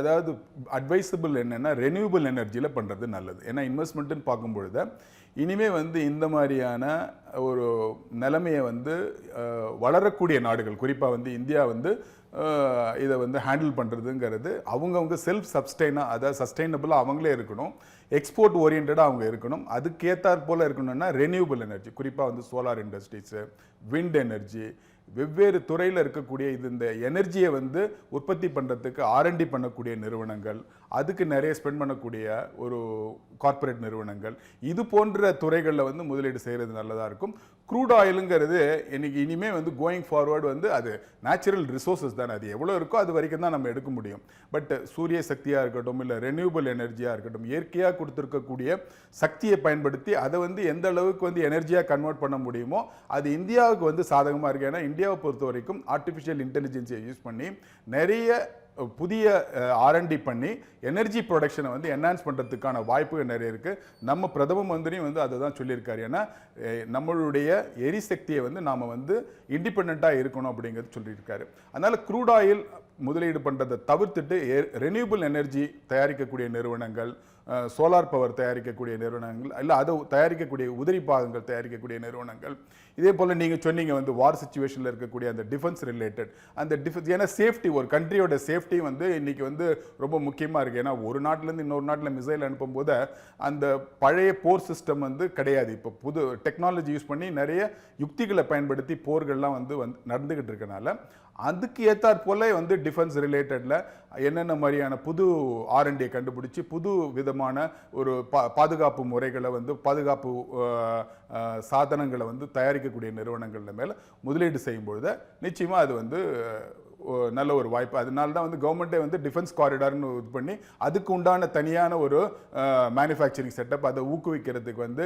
அதாவது அட்வைசபிள் என்னென்னா ரெனியூபிள் எனர்ஜியில் பண்ணுறது நல்லது. ஏன்னா இன்வெஸ்ட்மெண்ட்டுன்னு பார்க்கும்பொழுது இனிமேல் வந்து இந்த மாதிரியான ஒரு நிலைமையை வந்து வளரக்கூடிய நாடுகள், குறிப்பாக வந்து இந்தியா வந்து இதை வந்து ஹேண்டில் பண்ணுறதுங்கிறது அவங்கவுங்க செல்ஃப் சப்ஸ்டெயினாக, அதாவது சஸ்டெயினபிளாக அவங்களே இருக்கணும், எக்ஸ்போர்ட் ஓரியன்டாக அவங்க இருக்கணும். அதுக்கேற்றாற் போல் இருக்கணும்னா ரெனியூபிள் எனர்ஜி, குறிப்பாக வந்து சோலார் இண்டஸ்ட்ரீஸு, விண்ட் எனர்ஜி, வெவ்வேறு துறையில் இருக்கக்கூடிய இந்த எனர்ஜியை வந்து உற்பத்தி பண்ணுறதுக்கு R&D பண்ணக்கூடிய நிறுவனங்கள், அதுக்கு நிறைய ஸ்பெண்ட் பண்ணக்கூடிய ஒரு கார்ப்பரேட் நிறுவனங்கள், இது போன்ற துறைகளில் வந்து முதலீடு செய்கிறது நல்லதாக இருக்கும். க்ரூட் ஆயிலுங்கிறது இனிமேல் வந்து கோயிங் ஃபார்வர்டு வந்து அது நேச்சுரல் ரிசோர்ஸஸ் தானே, அது எவ்வளோ இருக்கோ அது வரைக்கும் தான் நம்ம எடுக்க முடியும். பட் சூரிய சக்தியாக இருக்கட்டும், இல்லை ரெனியூபிள் எனர்ஜியாக இருக்கட்டும், இயற்கையாக கொடுத்துருக்கக்கூடிய சக்தியை பயன்படுத்தி அதை வந்து எந்த அளவுக்கு வந்து எனர்ஜியாக கன்வெர்ட் பண்ண முடியுமோ அது இந்தியாவுக்கு வந்து சாதகமாக இருக்குது. ஏன்னா இந்தியாவை பொறுத்த வரைக்கும் ஆர்டிஃபிஷியல் இன்டெலிஜென்ஸை யூஸ் பண்ணி நிறைய புதிய R&D பண்ணி எனர்ஜி ப்ரொடக்ஷனை வந்து என்ஹான்ஸ் பண்ணுறதுக்கான வாய்ப்புகள் நிறைய இருக்குது. நம்ம பிரதம மந்திரியும் வந்து அதை தான் சொல்லியிருக்காரு. ஏன்னா நம்மளுடைய எரிசக்தியை வந்து நாம் வந்து இண்டிபெண்ட்டாக இருக்கணும் அப்படிங்கிறது சொல்லியிருக்காரு. அதனால் க்ரூட் ஆயில் முதலீடு பண்ணுறதை தவிர்த்துட்டு ரெனியூபிள் எனர்ஜி தயாரிக்கக்கூடிய நிறுவனங்கள், சோலார் பவர் தயாரிக்கக்கூடிய நிறுவனங்கள், இல்லை அதை தயாரிக்கக்கூடிய உதிரி பாகங்கள் தயாரிக்கக்கூடிய நிறுவனங்கள். இதே போல் நீங்கள் சொன்னீங்க வந்து வார் சுச்சுவேஷனில் இருக்கக்கூடிய அந்த டிஃபென்ஸ் ரிலேட்டட் அந்த டிஃபென்ஸ், ஏன்னா சேஃப்டி, ஒரு கண்ட்ரியோட சேஃப்டி வந்து இன்றைக்கி வந்து ரொம்ப முக்கியமாக இருக்குது. ஏன்னா ஒரு நாட்டிலேருந்து இன்னொரு நாட்டில் மிசைல் அனுப்பும்போது அந்த பழைய போர் சிஸ்டம் வந்து கிடையாது. இப்போ புது டெக்னாலஜி யூஸ் பண்ணி நிறைய யுக்திகளை பயன்படுத்தி போர்கள்லாம் வந்து நடந்துக்கிட்டு இருக்கனால அதுக்கு ஏற்றாற் போல வந்து டிஃபென்ஸ் ரிலேட்டடில் என்னென்ன மாதிரியான புது R&D கண்டுபிடிச்சி புது விதமான ஒரு பாதுகாப்பு முறைகளை வந்து பாதுகாப்பு சாதனங்களை வந்து தயாரிக்கக்கூடிய நிறுவனங்கள் மேலே முதலீடு செய்யும்பொழுது நிச்சயமாக அது வந்து நல்ல ஒரு வாய்ப்பு. அதனால தான் வந்து கவர்மெண்ட்டே வந்து டிஃபென்ஸ் காரிடார்னு இது பண்ணி அதுக்கு உண்டான தனியான ஒரு மேனுஃபேக்சரிங் செட்டப் அதை ஊக்குவிக்கிறதுக்கு வந்து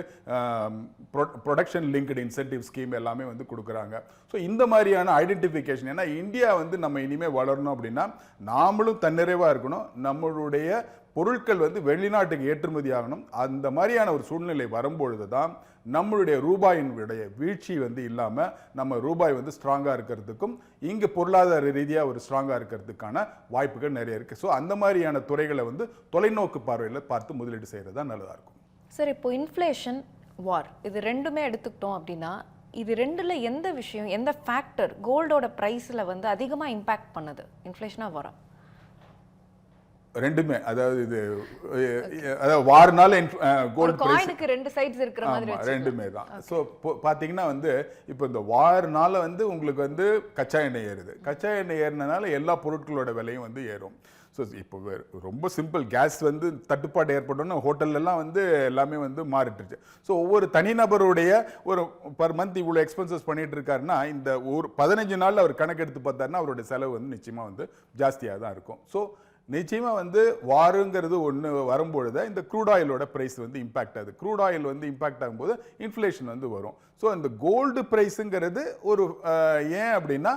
ப்ரொடக்ஷன் லிங்க்டு இன்சென்டிவ் ஸ்கீம் எல்லாமே வந்து கொடுக்குறாங்க. ஸோ இந்த மாதிரியான ஐடென்டிஃபிகேஷன், ஏன்னா இந்தியா வந்து நம்ம இனிமேல் வளரணும் அப்படின்னா நாமளும் தன்னிறைவாக இருக்கணும், நம்மளுடைய பொருட்கள் வந்து வெளிநாட்டுக்கு ஏற்றுமதி ஆகணும். அந்த மாதிரியான ஒரு சூழ்நிலை வரும்பொழுது தான் நம்மளுடைய ரூபாயினுடைய வீழ்ச்சி வந்து இல்லாமல் நம்ம ரூபாய் வந்து ஸ்ட்ராங்காக இருக்கிறதுக்கும் இங்கே பொருளாதார ரீதியாக ஒரு ஸ்ட்ராங்காக இருக்கிறதுக்கான வாய்ப்புகள் நிறைய இருக்குது. ஸோ அந்த மாதிரியான துறைகளை வந்து தொலைநோக்கு பார்வையில் பார்த்து முதலீடு செய்கிறது தான் நல்லதாக இருக்கும். சார், இப்போ இன்ஃப்ளேஷன், வார், இது ரெண்டுமே எடுத்துக்கிட்டோம் அப்படின்னா இது ரெண்டுல எந்த விஷயம், எந்த ஃபேக்டர் கோல்டோட ப்ரைஸில் வந்து அதிகமாக இம்பேக்ட் பண்ணுது, இன்ஃப்ளேஷனாக வரும்? ரெண்டுமே, அதாவது இது அதாவது வார்னால கோல்டு காயினுக்கு ரெண்டு சைட்ஸ் இருக்கிற மாதிரி ரெண்டுமே தான். ஸோ பார்த்தீங்கன்னா வந்து இப்போ இந்த வார்னால வந்து உங்களுக்கு வந்து கச்சா எண்ணெய் ஏறுது, கச்சா எண்ணெய் ஏறினால எல்லா பொருட்களோட விலையும் வந்து ஏறும். ஸோ இப்போ ரொம்ப சிம்பிள், கேஸ் வந்து தட்டுப்பாடு ஏற்பட்டோன்னா ஹோட்டல்லாம் வந்து எல்லாமே வந்து மாறிட்டுருச்சு. ஸோ ஒவ்வொரு தனிநபருடைய ஒரு பர் மந்த் இவ்வளோ எக்ஸ்பென்சஸ் பண்ணிட்டு இருக்காருன்னா இந்த ஒரு 15 நாளில் அவர் கணக்கெடுத்து பார்த்தாருன்னா அவருடைய செலவு வந்து நிச்சயமாக வந்து ஜாஸ்தியாக தான் இருக்கும். ஸோ நிச்சயமாக வந்து வாருங்கிறது ஒன்று வரும்பொழுது இந்த க்ரூட் ஆயிலோட ப்ரைஸ் வந்து இம்பாக்ட் ஆகுது. க்ரூட் ஆயில் வந்து இம்பாக்ட் ஆகும்போது இன்ஃப்ளேஷன் வந்து வரும். ஸோ இந்த கோல்டு ப்ரைஸுங்கிறது ஒரு ஏன் அப்படின்னா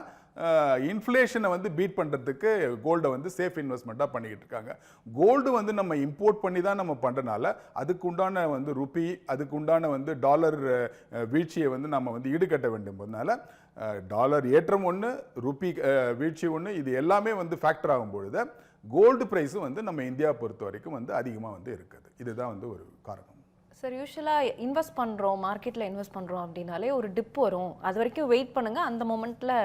இன்ஃப்ளேஷனை வந்து பீட் பண்ணுறதுக்கு கோல்டை வந்து சேஃப் இன்வெஸ்ட்மெண்ட்டாக பண்ணிக்கிட்டு இருக்காங்க. கோல்டு வந்து நம்ம இம்போர்ட் பண்ணி தான் நம்ம பண்ணுறனால அதுக்கு உண்டான வந்து ருப்பி, அதுக்கு உண்டான வந்து டாலர் வீழ்ச்சியை வந்து நம்ம வந்து ஈடுகட்ட வேண்டும். அதனால டாலர் ஏற்றம் ஒன்று, ருப்பி வீழ்ச்சி ஒன்று, இது எல்லாமே வந்து ஃபேக்டர் ஆகும் பொழுது கோல்டு ப்ரைஸும் வந்து நம்ம இந்தியாவை பொறுத்த வரைக்கும் வந்து அதிகமாக வந்து இருக்குது. இதுதான் வந்து ஒரு காரணம். சார், யூஸ்வலாக இன்வெஸ்ட் பண்ணுறோம், மார்க்கெட்டில் இன்வெஸ்ட் பண்ணுறோம் அப்படின்னாலே ஒரு டிப் வரும், அது வரைக்கும் வெயிட் பண்ணுங்கள், அந்த மொமெண்ட்டில்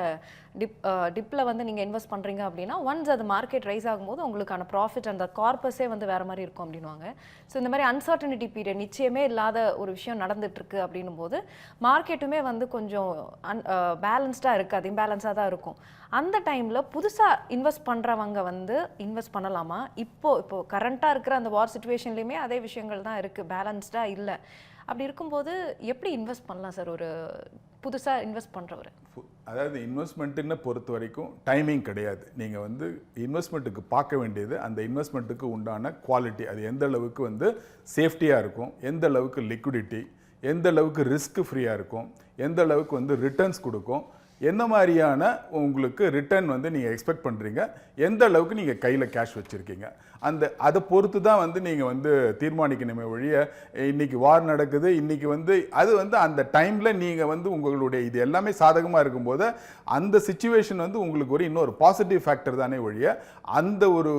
டிப்பில் வந்து நீங்கள் இன்வெஸ்ட் பண்ணுறீங்க அப்படின்னா ஒன்ஸ் அது மார்க்கெட் ரைஸ் ஆகும்போது உங்களுக்கான ப்ராஃபிட் அந்த கார்பஸே வந்து வேறு மாதிரி இருக்கும் அப்படின்வாங்க. ஸோ இந்த மாதிரி அன்சர்டனிட்டி பீரியட், நிச்சயமே இல்லாத ஒரு விஷயம் நடந்துட்டுருக்கு அப்படின்னும் போது மார்க்கெட்டுமே வந்து கொஞ்சம் பேலன்ஸ்டாக இருக்காது, இம்பேலன்ஸாக தான் இருக்கும். அந்த டைமில் புதுசாக இன்வெஸ்ட் பண்ணுறவங்க வந்து இன்வெஸ்ட் பண்ணலாமா? இப்போ கரண்ட்டாக இருக்கிற அந்த வார் சுச்சுவேஷன்லேயுமே அதே விஷயங்கள் தான் இருக்குது, பேலன்ஸ்டாக இல்லை. அப்படி இருக்கும்போது எப்படி இன்வெஸ்ட் பண்ணலாம் சார் ஒரு புதுசாக இன்வெஸ்ட் பண்ணுறவர்? அதாவது இன்வெஸ்ட்மெண்ட்டுன்னு பொறுத்த வரைக்கும் டைமிங் கிடையாது. நீங்கள் வந்து இன்வெஸ்ட்மெண்ட்டுக்கு பார்க்க வேண்டியது அந்த இன்வெஸ்ட்மெண்ட்டுக்கு உண்டான குவாலிட்டி, அது எந்த அளவுக்கு வந்து சேஃப்டியாக இருக்கும், எந்த அளவுக்கு லிக்விடிட்டி, எந்த அளவுக்கு ரிஸ்க் ஃப்ரீயாக இருக்கும், எந்த அளவுக்கு வந்து ரிட்டர்ன்ஸ் கொடுக்கும், என்ன மாதிரியான உங்களுக்கு ரிட்டர்ன் வந்து நீங்கள் எக்ஸ்பெக்ட் பண்ணுறீங்க, எந்த அளவுக்கு நீங்கள் கையில் கேஷ் வச்சுருக்கீங்க, அதை பொறுத்து தான் வந்து நீங்கள் வந்து தீர்மானிக்கணுமே ஒழிய இன்றைக்கி வார் நடக்குது, இன்றைக்கி வந்து அது வந்து அந்த டைமில் நீங்கள் வந்து உங்களுடைய இது எல்லாமே சாதகமாக இருக்கும்போது அந்த சிச்சுவேஷன் வந்து உங்களுக்கு ஒரு இன்னொரு பாசிட்டிவ் ஃபேக்டர் தானே ஒழிய அந்த ஒரு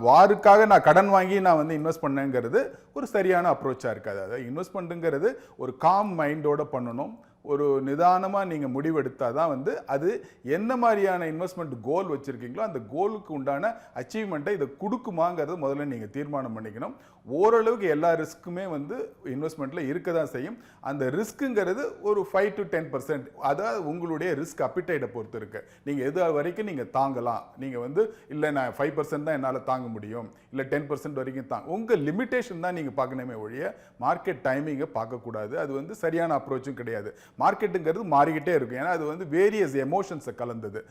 வாருக்காக நான் கடன் வாங்கி நான் வந்து இன்வெஸ்ட் பண்ணேங்கிறது ஒரு சரியான அப்ரோச்சாக இருக்காது. அதாவது இன்வெஸ்ட்மெண்ட்டுங்கிறது ஒரு காம் மைண்டோட பண்ணணும், ஒரு நிதானமாக நீங்கள் முடிவெடுத்தால் தான் வந்து அது என்ன மாதிரியான இன்வெஸ்ட்மெண்ட் கோல் வச்சுருக்கீங்களோ அந்த கோலுக்கு உண்டான அச்சீவ்மெண்ட்டை இதை கொடுக்குமாங்கிறத முதல்ல நீங்கள் தீர்மானம் பண்ணிக்கணும். ஓரளவுக்கு எல்லா ரிஸ்க்குமே வந்து இன்வெஸ்ட்மெண்ட்டில் இருக்க தான் செய்யும். அந்த ரிஸ்க்குங்கிறது ஒரு 5 to 10%, அதாவது உங்களுடைய ரிஸ்க் அப்பிடைட்டை பொறுத்து இருக்குது. நீங்கள் எது வரைக்கும் நீங்கள் தாங்கலாம், நீங்கள் வந்து இல்லை நான் 5% தான் என்னால் தாங்க முடியும், இல்லை 10% வரைக்கும் உங்கள் லிமிட்டேஷன் தான் நீங்கள் பார்க்கணுமே ஒழிய மார்க்கெட் டைமிங்கை பார்க்கக்கூடாது. அது வந்து சரியான அப்ரோச்சும் கிடையாது. மார்க்கெட்டுங்கிறது மாறிக்கிட்டே இருக்கும், ஏன்னா அது வந்து வேரியஸ் எமோஷன்ஸை கலந்தது.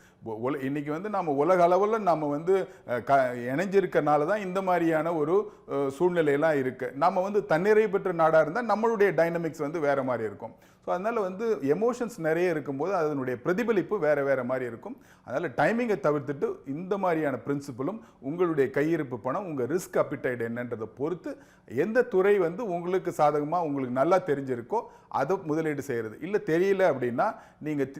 இன்னைக்கு வந்து நம்ம உலக அளவில் நம்ம வந்து இணைஞ்சிருக்கனால தான் இந்த மாதிரியான ஒரு சூழ்நிலையெல்லாம் இருக்குது. நம்ம வந்து தன்னிறைவு பெற்ற நாடாக இருந்தால் நம்மளுடைய டைனமிக்ஸ் வந்து வேறு மாதிரி இருக்கும். ஸோ அதனால் வந்து எமோஷன்ஸ் நிறைய இருக்கும்போது அதனுடைய பிரதிபலிப்பு வேறு வேறு மாதிரி இருக்கும். அதனால் டைமிங்கை தவிர்த்துட்டு இந்த மாதிரியான பிரின்சிபலும் உங்களுடைய கையிருப்பு பணம், உங்கள் ரிஸ்க் அப்பிடைட் என்னன்றதை பொறுத்து எந்த துறை வந்து உங்களுக்கு சாதகமாக உங்களுக்கு நல்லா தெரிஞ்சிருக்கோ அதை முதலீடு செய்கிறது. இல்லை தெரியல அப்படின்னா நீங்கள்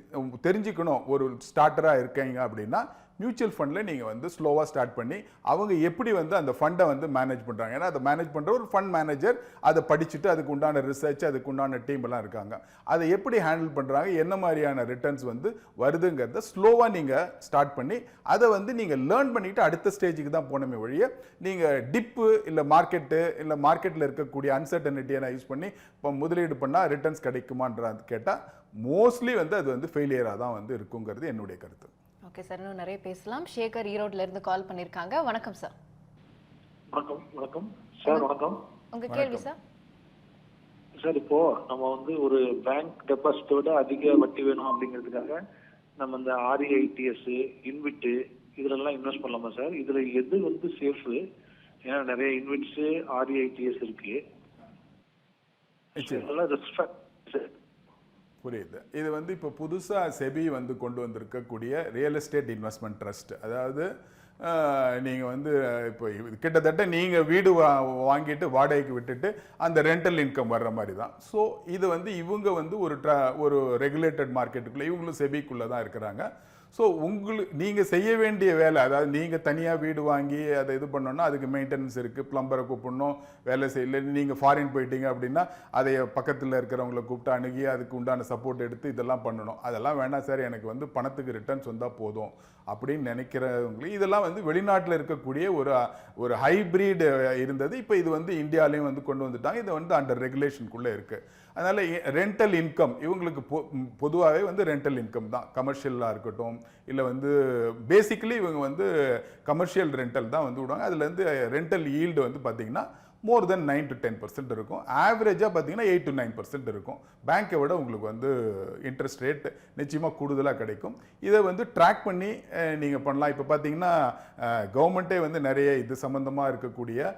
தெரிஞ்சுக்கணும், ஒரு ஸ்டார்டராக இருக்கீங்க அப்படின்னா மியூச்சுவல் ஃபண்டில் நீங்கள் வந்து ஸ்லோவாக ஸ்டார்ட் பண்ணி அவங்க எப்படி வந்து அந்த ஃபண்டை வந்து மேனேஜ் பண்ணுறாங்க, ஏன்னா அதை மேனேஜ் பண்ணுற ஒரு ஃபண்ட் மேனேஜர் அதை படிச்சுட்டு அதுக்கு உண்டான ரிசர்ச் அதுக்கு உண்டான டீம் எல்லாம் இருக்காங்க, அதை எப்படி ஹேண்டில் பண்ணுறாங்க, என்ன மாதிரியான ரிட்டர்ன்ஸ் வந்து வருதுங்கிறத ஸ்லோவாக நீங்கள் ஸ்டார்ட் பண்ணி அதை வந்து நீங்கள் லேர்ன் பண்ணிவிட்டு அடுத்த ஸ்டேஜுக்கு தான் போனமே ஒழிய நீங்கள் டிப்பு இல்லை மார்க்கெட்டில் இருக்கக்கூடிய அன்சர்டனிட்டியை நான் யூஸ் பண்ணி இப்போ முதலீடு பண்ணால் ரிட்டர்ன்ஸ் கிடைக்குமான்றது கேட்டால் மோஸ்ட்லி வந்து அது வந்து ஃபெயிலியராக தான் வந்து இருக்குங்கிறது என்னுடைய கருத்து. ஓகே சார், இன்னும் நிறைய பேசலாம். சேகர் ஈரோட்ல இருந்து கால் பண்ணியிருக்காங்க. வணக்கம் சார். வணக்கம் சார். வணக்கம். உங்க கேள்வி சார். சார், இப்போ நம்ம வந்து ஒரு பேங்க் டெபாசிட்டோட அதிக வட்டி வேணும் அப்படிங்கிறதுக்காக நம்ம இந்த REITS, இன்விட்டு இதுலலாம் இன்வெஸ்ட் பண்ணலாமா சார்? இதுல எது வந்து சேஃபு? ஏன்னா நிறைய இன்விட்ஸ், REITS இருக்கு. புரியுது. இது வந்து இப்போ புதுசாக செபி வந்து கொண்டு வந்திருக்கக்கூடிய ரியல் எஸ்டேட் இன்வெஸ்ட்மெண்ட் ட்ரஸ்ட். அதாவது நீங்கள் வந்து இப்போ கிட்டத்தட்ட நீங்கள் வீடு வாங்கிட்டு வாடகைக்கு விட்டுட்டு அந்த ரெண்டல் இன்கம் வர்ற மாதிரி தான். ஸோ இது வந்து இவங்க வந்து ஒரு ரெகுலேட்டட் மார்க்கெட்டுக்குள்ளே இவங்களும் செபிக்குள்ளே தான் இருக்கிறாங்க. ஸோ நீங்கள் செய்ய வேண்டிய வேலை, அதாவது நீங்கள் தனியாக வீடு வாங்கி அதை இது பண்ணோன்னா அதுக்கு மெயின்டெனன்ஸ் இருக்குது, ப்ளம்பரை கூப்பிடணும், வேலை செய்யல. நீங்கள் ஃபாரின் போயிட்டீங்க அப்படின்னா அதை பக்கத்தில் இருக்கிறவங்கள கூப்பிட்டு அணுகி அதுக்கு உண்டான சப்போர்ட் எடுத்து இதெல்லாம் பண்ணணும். அதெல்லாம் வேண்டாம் சார், எனக்கு வந்து பணத்துக்கு ரிட்டர்ன்ஸ் வந்தால் போதும் அப்படின்னு நினைக்கிறவங்களுக்கு இதெல்லாம் வந்து வெளிநாட்டில் இருக்கக்கூடிய ஒரு ஹைப்ரிட் இருந்தது. இப்போ இது வந்து இந்தியாவிலையும் வந்து கொண்டு வந்துட்டாங்க. இது வந்து அண்டர் ரெகுலேஷனுக்குள்ளே இருக்குது. அதனால் ரெண்டல் இன்கம் இவங்களுக்கு பொதுவாகவே வந்து ரெண்டல் இன்கம் தான். கமர்ஷியலாக இருக்கட்டும் இல்லை வந்து பேசிக்கலி இவங்க வந்து கமர்ஷியல் ரெண்டல் தான் வந்து விடுவாங்க. அதுலேருந்து ரெண்டல் ஈல்டு வந்து பார்த்திங்கன்னா மோர் தென் 9 to 10% இருக்கும். ஆவரேஜாக பார்த்தீங்கன்னா 8 to 9% இருக்கும். பேங்கை விட உங்களுக்கு வந்து இன்ட்ரெஸ்ட் ரேட் நிச்சயமாக கூடுதலாக கிடைக்கும். இதை வந்து ட்ராக் பண்ணி நீங்கள் பண்ணலாம். இப்போ பார்த்தீங்கன்னா கவர்மெண்ட்டே வந்து நிறைய இது சம்மந்தமாக இருக்கக்கூடிய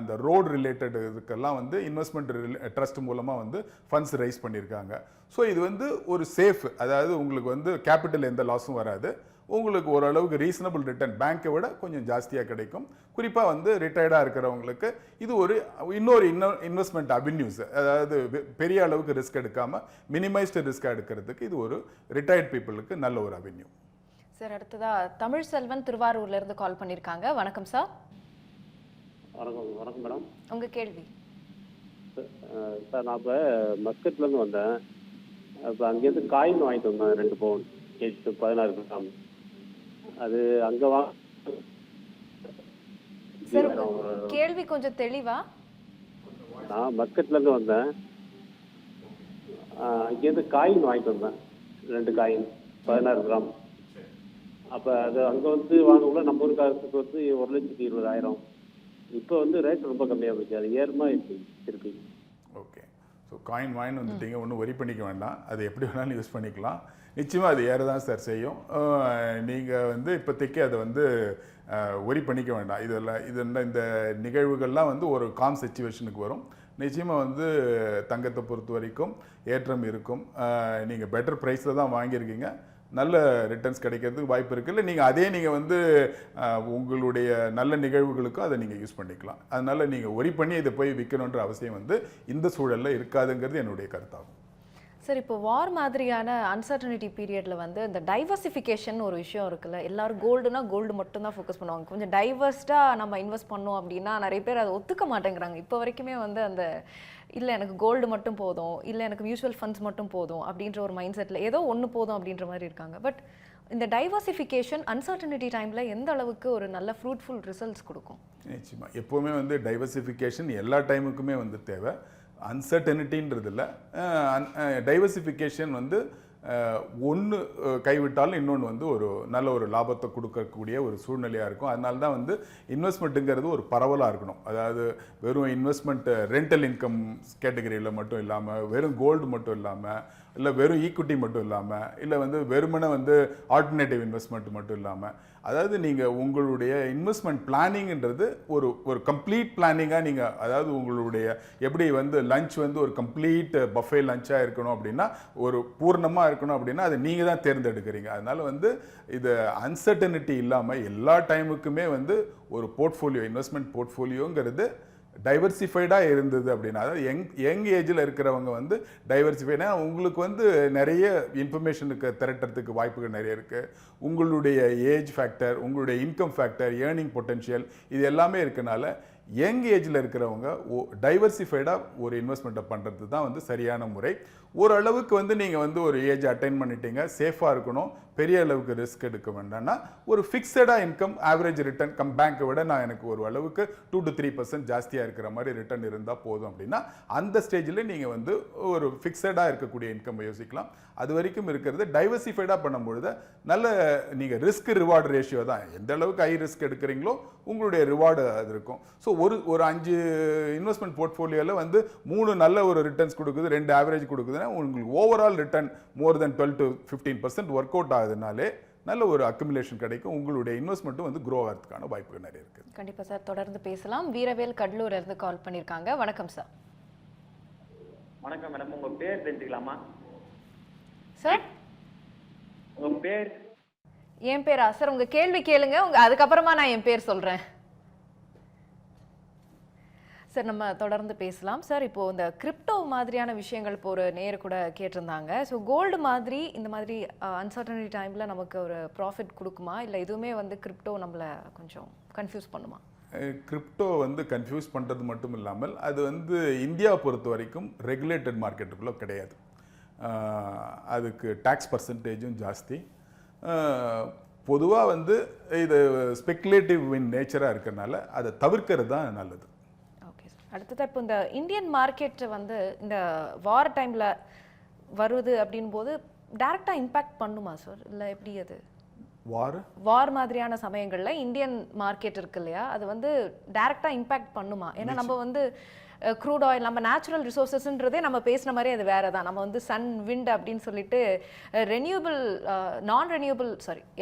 இந்த ரோடு ரிலேட்டட் இதுக்கெல்லாம் வந்து இன்வெஸ்ட்மெண்ட் ட்ரஸ்ட் மூலமாக வந்து ஃபண்ட்ஸ் ரைஸ் பண்ணியிருக்காங்க. ஸோ இது வந்து ஒரு சேஃப், அதாவது உங்களுக்கு வந்து கேபிட்டல் எந்த லாஸும் வராது, உங்களுக்கு ஓரளவுக்கு ரீசனபிள் ரிட்டர்ன் பேங்கை விட கொஞ்சம் ஜாஸ்தியாக கிடைக்கும். குறிப்பாக வந்து ரிட்டையர்டாக இருக்கிறவங்களுக்கு இது இன்னொரு இன்வெஸ்ட்மெண்ட் அவென்யூஸ், அதாவது பெரிய அளவுக்கு ரிஸ்க் எடுக்காமல் மினிமைஸ்டு ரிஸ்க்காக எடுக்கிறதுக்கு இது ஒரு ரிட்டையர்ட் பீப்புளுக்கு நல்ல ஒரு அவென்யூ. சார், அடுத்ததா தமிழ் செல்வன் திருவாரூர்ல இருந்து கால் பண்ணியிருக்காங்க. வணக்கம் சார். வணக்கம் மேடம். உங்க கேள்வி சார். நான் இப்போ மஸ்கட்லேருந்து வந்தேன். இப்போ அங்கேருந்து காயின் வாங்கிட்டு வந்தேன் 2 பவுன், 16 கிராம். அது அங்கே சார், கேள்வி கொஞ்சம் தெளிவா. நான் மஸ்கட்லேருந்து வந்தேன். அங்கேருந்து காயின் வாங்கிட்டு வந்தேன் 2 காயின் 16 கிராம். அப்போ அது அங்கே வந்து வாங்கக்குள்ள நம்ம ஊர் காலத்துக்கு வந்து 1,20,000. இப்போ வந்து ரேட் ரொம்ப கம்மியாக போச்சு. அது ஏறுமா திருப்பி? ஓகே. ஸோ காயின் வாயின் வந்துட்டீங்க, ஒன்றும் ஒரி பண்ணிக்க வேண்டாம். அது எப்படி வேணாலும் யூஸ் பண்ணிக்கலாம். நிச்சயமாக அது ஏற தான் சார் செய்யும். நீங்கள் வந்து இப்போதைக்கு அதை வந்து ஒரி பண்ணிக்க வேண்டாம். இந்த நிகழ்வுகள்லாம் வந்து ஒரு காம் சிச்சுவேஷனுக்கு வரும். நிச்சயமாக வந்து தங்கத்தை பொறுத்த வரைக்கும் ஏற்றம் இருக்கும். நீங்கள் பெட்டர் ப்ரைஸில் தான் வாங்கியிருக்கீங்க, நல்ல ரிட்டர்ன்ஸ் கிடைக்கிறதுக்கு வாய்ப்பு இருக்குது. இல்லை நீங்கள் வந்து உங்களுடைய நல்ல நிகழ்வுகளுக்கும் அதை நீங்கள் யூஸ் பண்ணிக்கலாம். அதனால் நீங்கள் ஒரி பண்ணி இதை போய் விற்கணுன்ற அவசியம் வந்து இந்த சூழலில் இருக்காதுங்கிறது என்னுடைய கருத்தாகும். சார், இப்போ வார் மாதிரியான அன்சர்டனிட்டி பீரியடில் வந்து இந்த டைவர்சிஃபிகேஷன் ஒரு விஷயம் இருக்குல்ல. எல்லாரும் கோல்டுனா கோல்டு மட்டும்தான் ஃபோக்கஸ் பண்ணுவாங்க. கொஞ்சம் டைவர்ஸ்டாக நம்ம இன்வெஸ்ட் பண்ணோம் அப்படின்னா நிறைய பேர் அதை ஒத்துக்க மாட்டேங்கிறாங்க. இப்போ வரைக்குமே வந்து அந்த இல்லை எனக்கு கோல்டு மட்டும் போதும், இல்லை எனக்கு மியூச்சுவல் ஃபண்ட்ஸ் மட்டும் போதும் அப்படின்ற ஒரு மைண்ட் செட்டில் ஏதோ ஒன்று போதும் அப்படின்ற மாதிரி இருக்காங்க. பட் இந்த டைவர்சிஃபிகேஷன் அன்சர்டனிட்டி டைமில் எந்த அளவுக்கு ஒரு நல்ல ஃப்ரூட்ஃபுல் ரிசல்ட்ஸ் கொடுக்கும்? நிச்சயமாக எப்போவுமே வந்து டைவர்சிஃபிகேஷன் எல்லா டைமுக்குமே வந்து தேவை. அன்சர்டனிட்டின்றது இல்லை. டைவர்சிஃபிகேஷன் வந்து ஒன்று கைவிட்டாலும் இன்னொன்று வந்து ஒரு நல்ல ஒரு லாபத்தை கொடுக்கக்கூடிய ஒரு சூழ்நிலையாக இருக்கும். அதனால தான் வந்து இன்வெஸ்ட்மெண்ட்டுங்கிறது ஒரு பரவலாக இருக்கணும். அதாவது வெறும் இன்வெஸ்ட்மெண்ட் ரெண்டல் இன்கம் கேட்டகரியில் மட்டும் இல்லாமல், வெறும் கோல்டு மட்டும் இல்லாமல், இல்லை வெறும் ஈக்விட்டி மட்டும் இல்லாமல், இல்லை வந்து வெறுமனை வந்து ஆல்டர்னேட்டிவ் இன்வெஸ்ட்மெண்ட் மட்டும் இல்லாமல், அதாவது நீங்கள் உங்களுடைய இன்வெஸ்ட்மெண்ட் பிளானிங்கிறது ஒரு கம்ப்ளீட் பிளானிங்காக நீங்கள், அதாவது உங்களுடைய எப்படி வந்து லஞ்ச் வந்து ஒரு கம்ப்ளீட் பஃபே லஞ்சாக இருக்கணும் அப்படின்னா, ஒரு பூர்ணமாக இருக்கணும் அப்படின்னா அதை நீங்கள் தான் தேர்ந்தெடுக்கிறீங்க. அதனால் வந்து இது அன்சர்டனிட்டி இல்லாமல் எல்லா டைமுக்குமே வந்து ஒரு போர்ட்ஃபோலியோ, இன்வெஸ்ட்மெண்ட் போர்ட்ஃபோலியோங்கிறது டைவர்சிஃபைடாக இருந்தது அப்படின்னா, அதாவது யங் ஏஜில் இருக்கிறவங்க வந்து டைவர்சிஃபைடாக உங்களுக்கு வந்து நிறைய இன்ஃபர்மேஷனுக்கு திரட்டுறதுக்கு வாய்ப்புகள் நிறைய இருக்குது. உங்களுடைய ஏஜ் ஃபேக்டர், உங்களுடைய இன்கம் ஃபேக்டர், ஏர்னிங் பொட்டென்ஷியல், இது எல்லாமே இருக்கனால யங் ஏஜில் இருக்கிறவங்க டைவர்சிஃபைடாக ஒரு இன்வெஸ்ட்மெண்ட்டை பண்ணுறது தான் வந்து சரியான முறை. ஓரளவுக்கு வந்து நீங்கள் வந்து ஒரு ஏஜ் அட்டைன் பண்ணிட்டீங்க, சேஃபாக இருக்கணும், பெரிய அளவுக்கு ரிஸ்க் எடுக்க வேண்டாம்னா ஒரு ஃபிக்ஸடாக இன்கம் ஆவரேஜ் ரிட்டர்ன் பேங்க்கை விட நான் எனக்கு ஒரு அளவுக்கு 2 to 3% ஜாஸ்தியாக இருக்கிற மாதிரி ரிட்டர்ன் இருந்தால் போதும் அப்படின்னா அந்த ஸ்டேஜில் நீங்கள் வந்து ஒரு ஃபிக்ஸடாக இருக்கக்கூடிய இன்கம் யோசிக்கலாம். அது வரைக்கும் இருக்கிறது டைவர்சிஃபைடாக பண்ணும்பொழுது நல்ல நீங்கள் ரிஸ்க் ரிவார்டு ரேஷியோ தான், எந்த அளவுக்கு ஹை ரிஸ்க் எடுக்கிறீங்களோ உங்களுடைய ரிவார்டு அது இருக்கும். ஸோ ஒரு 5 இன்வெஸ்ட்மெண்ட் போர்ட்ஃபோலியோவில் வந்து 3 நல்ல ஒரு ரிட்டர்ன்ஸ் கொடுக்குது, 2 ஆவரேஜ் கொடுக்குதுன்னா உங்களுக்கு overall return more than 12 to 15% work out ஆகுதுனாலே நல்ல ஒரு அக்குமுலேஷன் கிடைக்கும். உங்களுடைய இன்வெஸ்ட்மெண்ட்டும் வந்து க்ரோ ஆகிறதுக்கான வாய்ப்புகள் நிறைய இருக்குது. கண்டிப்பாக சார், தொடர்ந்து பேசலாம். வீரவேல் கடலூர்ல இருந்து கால் பண்ணியிருக்காங்க. வணக்கம் சார். வணக்கம் மேடம், உங்க பேர் தெரிஞ்சுக்கலாமா சார்? உங்க பேர்? என் பேரா சார்? உங்க கேள்வி கேளுங்க, அதுக்கப்புறமா நான் என் பேர் சொல்றேன் சார். நம்ம தொடர்ந்து பேசலாம் சார். இப்போ இந்த கிரிப்டோ மாதிரியான விஷயங்கள் இப்போ ஒரு நேரு கூட கேட்டிருந்தாங்க. ஸோ கோல்டு மாதிரி இந்த மாதிரி அன்சர்டனிட்டி டைமில் நமக்கு ஒரு ப்ராஃபிட் கொடுக்குமா, இல்லை எதுவுமே வந்து கிரிப்டோ நம்மளை கொஞ்சம் கன்ஃபியூஸ் பண்ணுமா? கிரிப்டோ வந்து கன்ஃபியூஸ் பண்ணுறது மட்டும் இல்லாமல் அது வந்து இந்தியாவை பொறுத்த வரைக்கும் ரெகுலேட்டட் மார்க்கெட்டுக்குள்ளே கிடையாது. அதுக்கு டேக்ஸ் பர்சன்டேஜும் ஜாஸ்தி. பொதுவாக வந்து இது ஸ்பெக்குலேட்டிவ் இன் நேச்சராக இருக்கிறதுனால அதை தவிர்க்கிறது தான் நல்லது. அடுத்தது இப்போ இந்த இந்தியன் மார்க்கெட் வந்து இந்த வார் டைமில் வருது அப்படின் போது டைரெக்டாக இம்பேக்ட் பண்ணுமா சார், இல்லை எப்படி? அது வார் மாதிரியான சமயங்களில் இந்தியன் மார்க்கெட் இருக்கு இல்லையா, அது வந்து டைரெக்டாக இம்பேக்ட் பண்ணுமா? ஏன்னா நம்ம வந்து க்ரூட் ஆயில், நம்ம நேச்சுரல் ரிசோர்ஸஸ்ன்றதே நம்ம பேசின மாதிரி அது வேறு தான். நம்ம வந்து சன், விண்ட் அப்படின்னு சொல்லிட்டு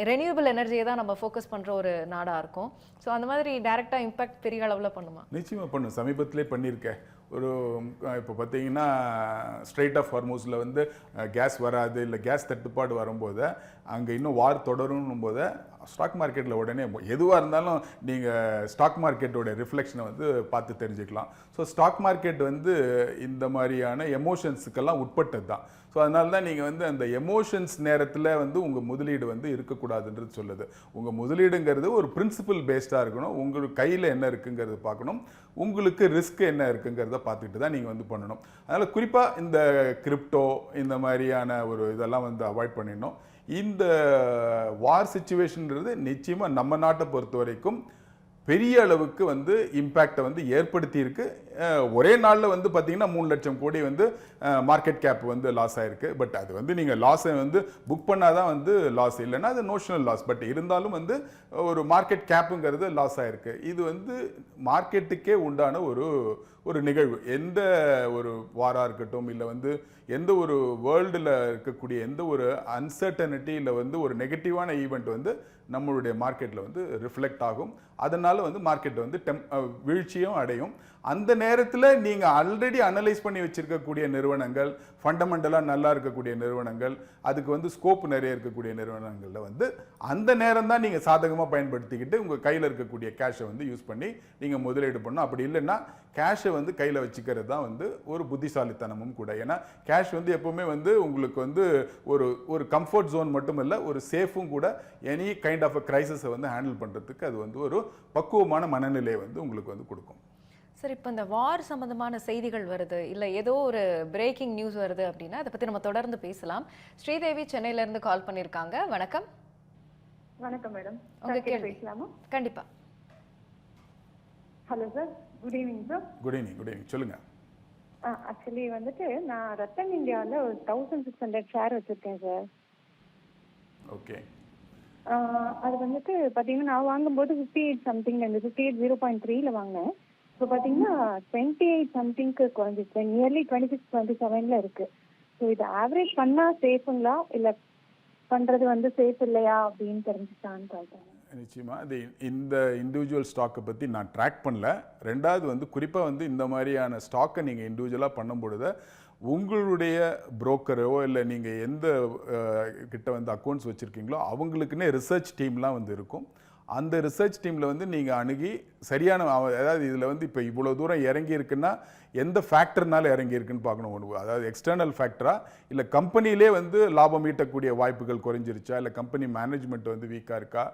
ரெனியூபிள் எனர்ஜியை தான் நம்ம ஃபோக்கஸ் பண்ணுற ஒரு நாடாக இருக்கும். ஸோ அந்த மாதிரி டைரெக்டாக இம்பேக்ட் பெரிய அளவில் பண்ணுமா? நிச்சயமாக பண்ணும். சமீபத்திலே பண்ணியிருக்கேன். ஒரு இப்போ பார்த்தீங்கன்னா ஸ்ட்ரெயிட் ஆஃப் ஹார்மூஸில் வந்து கேஸ் வராது, இல்லை கேஸ் தட்டுப்பாடு வரும்போது அங்கே இன்னும் வார் தொடரும் போது ஸ்டாக் மார்க்கெட்டில் உடனே எதுவாக இருந்தாலும் நீங்கள் ஸ்டாக் மார்க்கெட்டோட ரிஃப்ளெக்ஷனை வந்து பார்த்து தெரிஞ்சுக்கலாம். ஸோ ஸ்டாக் மார்க்கெட் வந்து இந்த மாதிரியான எமோஷன்ஸுக்கெல்லாம் உட்பட்டது தான். ஸோ அதனால தான் நீங்கள் வந்து அந்த எமோஷன்ஸ் நேரத்தில் வந்து உங்கள் முதலீடு வந்து இருக்கக்கூடாதுன்றது சொல்லுது. உங்கள் முதலீடுங்கிறது ஒரு பிரின்சிபல் பேஸ்டாக இருக்கணும். உங்களுக்கு கையில் என்ன இருக்குங்கிறது பார்க்கணும், உங்களுக்கு ரிஸ்க் என்ன இருக்குங்கிறத பார்த்துக்கிட்டு தான் நீங்கள் வந்து பண்ணணும். அதனால் குறிப்பாக இந்த கிரிப்டோ இந்த மாதிரியான ஒரு இதெல்லாம் வந்து அவாய்ட் பண்ணிடணும். இந்த வார் சிச்சுவேஷன்ன்றது நிச்சயமாக நம்ம நாட்டை பொறுத்த வரைக்கும் பெரிய அளவுக்கு வந்து இம்பேக்டை வந்து ஏற்படுத்தி இருக்கு. ஒரே நாளில் வந்து பார்த்தீங்கன்னா 3 லட்சம் கோடி வந்து மார்க்கெட் கேப் வந்து லாஸ் ஆயிருக்கு. பட் அது வந்து நீங்கள் லாஸை வந்து புக் பண்ணாதான் வந்து லாஸ், இல்லைன்னா அது நோஷனல் லாஸ். பட் இருந்தாலும் வந்து ஒரு மார்க்கெட் கேப்புங்கிறது லாஸ் ஆயிருக்கு. இது வந்து மார்க்கெட்டுக்கே உண்டான ஒரு நிகழ்வு. எந்த ஒரு வாராக இருக்கட்டும், இல்லை வந்து எந்த ஒரு வேர்ல்டில் இருக்கக்கூடிய எந்த ஒரு அன்சர்டனிட்டி இல்லை வந்து ஒரு நெகட்டிவான ஈவெண்ட் வந்து நம்மளுடைய மார்க்கெட்டில் வந்து ரிஃப்ளெக்ட் ஆகும். அதனால் வந்து மார்க்கெட் வந்து வீழ்ச்சியும் அடையும். அந்த நேரத்தில் நீங்கள் ஆல்ரெடி அனலைஸ் பண்ணி வச்சுருக்கக்கூடிய நிறுவனங்கள், ஃபண்டமெண்டலாக நல்லா இருக்கக்கூடிய நிறுவனங்கள், அதுக்கு வந்து ஸ்கோப் நிறைய இருக்கக்கூடிய நிறுவனங்களில் வந்து அந்த நேரம் தான் நீங்கள் சாதகமாக பயன்படுத்திக்கிட்டு உங்கள் கையில் இருக்கக்கூடிய கேஷை வந்து யூஸ் பண்ணி நீங்கள் முதலீடு பண்ணணும். அப்படி இல்லைன்னா கேஷை வந்து கையில் வச்சுக்கிறது தான் வந்து ஒரு புத்திசாலித்தனமும் கூட. ஏன்னா கேஷ் வந்து எப்போவுமே வந்து உங்களுக்கு வந்து ஒரு கம்ஃபர்ட் ஜோன் மட்டும் இல்லை, ஒரு சேஃபும் கூட. எனி கைண்ட் ஆஃப் அ கிரைசிஸை வந்து ஹேண்டில் பண்ணுறதுக்கு அது வந்து ஒரு பக்குவமான மனநிலையை வந்து உங்களுக்கு வந்து கொடுக்கும். சார், இப்போ இந்த வார் சம்பந்தமான செய்திகள் வருது, இல்லை ஏதோ ஒரு பிரேக்கிங் நியூஸ் வருது அப்படின்னா அதை பற்றி நம்ம தொடர்ந்து பேசலாம். ஸ்ரீதேவி சென்னையிலேருந்து கால் பண்ணியிருக்காங்க. வணக்கம். வணக்கம் மேடம். உங்கள் கேள்வி பேசலாமா? கண்டிப்பாக. Hello sir, good evening sir. Good evening சொல்லுங்க. ஆக்சுவலி வந்துட்டு நான் ரத்தன் இந்தியாவில் ஒரு 1600 ஷேர் வச்சிருக்கேன் சார். ஓகே. அது வந்துட்டு பார்த்தீங்கன்னா நான் வாங்கும்போது 58 சம்திங், இந்த 58 0.3ல வாங்கினேன். இப்போ பார்த்தீங்கன்னா 28 சம்திங்க்கு குறைஞ்சிச்சு, நியர்லி 26-27ல இருக்கு. ஸோ இது ஆவரேஜ் பண்ணால் சேஃபுங்களா, இல்லை பண்ணுறது வந்து சேஃப் இல்லையா அப்படின்னு தெரிஞ்சுச்சான்னு பார்த்தேன். நிச்சயமாக அது இந்த இண்டிவிஜுவல் ஸ்டாக்கை பற்றி நான் ட்ராக் பண்ணல. ரெண்டாவது வந்து குறிப்பாக வந்து இந்த மாதிரியான ஸ்டாக்கை நீங்கள் இண்டிவிஜுவலாக பண்ணும்பொழுது உங்களுடைய புரோக்கரோ இல்லை நீங்கள் எந்த கிட்ட வந்து அக்கௌண்ட்ஸ் வச்சுருக்கீங்களோ அவங்களுக்குன்னே ரிசர்ச் டீம்லாம் வந்து இருக்கும். அந்த ரிசர்ச் டீமில் வந்து நீங்கள் அணுகி சரியான அதாவது இதில் வந்து இப்போ இவ்வளோ தூரம் இறங்கி இருக்குன்னா எந்த ஃபேக்டர்னால இறங்கி இருக்குன்னு பார்க்கணும். ஒன்று அதாவது எக்ஸ்டர்னல் ஃபேக்டரா இல்லை கம்பெனிலே வந்து லாபம் ஈட்டக்கூடிய வாய்ப்புகள் குறைஞ்சிருச்சா இல்லை கம்பெனி மேனேஜ்மெண்ட் வந்து வீக்காக இருக்கா,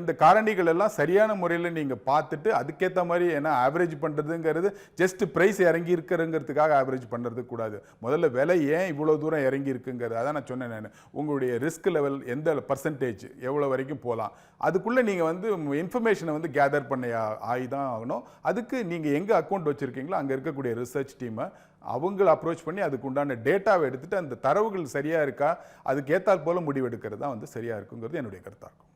இந்த காரணிகள் எல்லாம் சரியான முறையில் நீங்கள் பார்த்துட்டு அதுக்கேற்ற மாதிரி ஏன்னா ஆவரேஜ் பண்ணுறதுங்கிறது ஜஸ்ட் ப்ரைஸ் இறங்கி இருக்கிறங்கிறதுக்காக ஆவரேஜ் பண்ணுறது கூடாது. முதல்ல விலை ஏன் இவ்வளோ தூரம் இறங்கி இருக்குங்கிறது அதான் நான் சொன்னேன். நான் உங்களுடைய ரிஸ்க் லெவல் எந்த பர்சன்டேஜ் எவ்வளோ வரைக்கும் போகலாம் அதுக்குள்ளே நீங்கள் வந்து இன்ஃபர்மேஷனை வந்து கேதர் பண்ண ஆகி தான் ஆகணும். அதுக்கு நீங்கள் எங்கே அக்கௌண்ட் வச்சுருக்கீங்களோ அங்கே இருக்கக்கூடிய ரிசர்ச் டீமை அவங்கள அப்ரோச் பண்ணி அதுக்கு உண்டான டேட்டாவை எடுத்துகிட்டு அந்த தரவுகள் சரியாக இருக்கா அதுக்கு ஏற்றால் போல் முடிவெடுக்கிறது தான் வந்து சரியாக இருக்குங்கிறது என்னுடைய கருத்தாக இருக்கும்.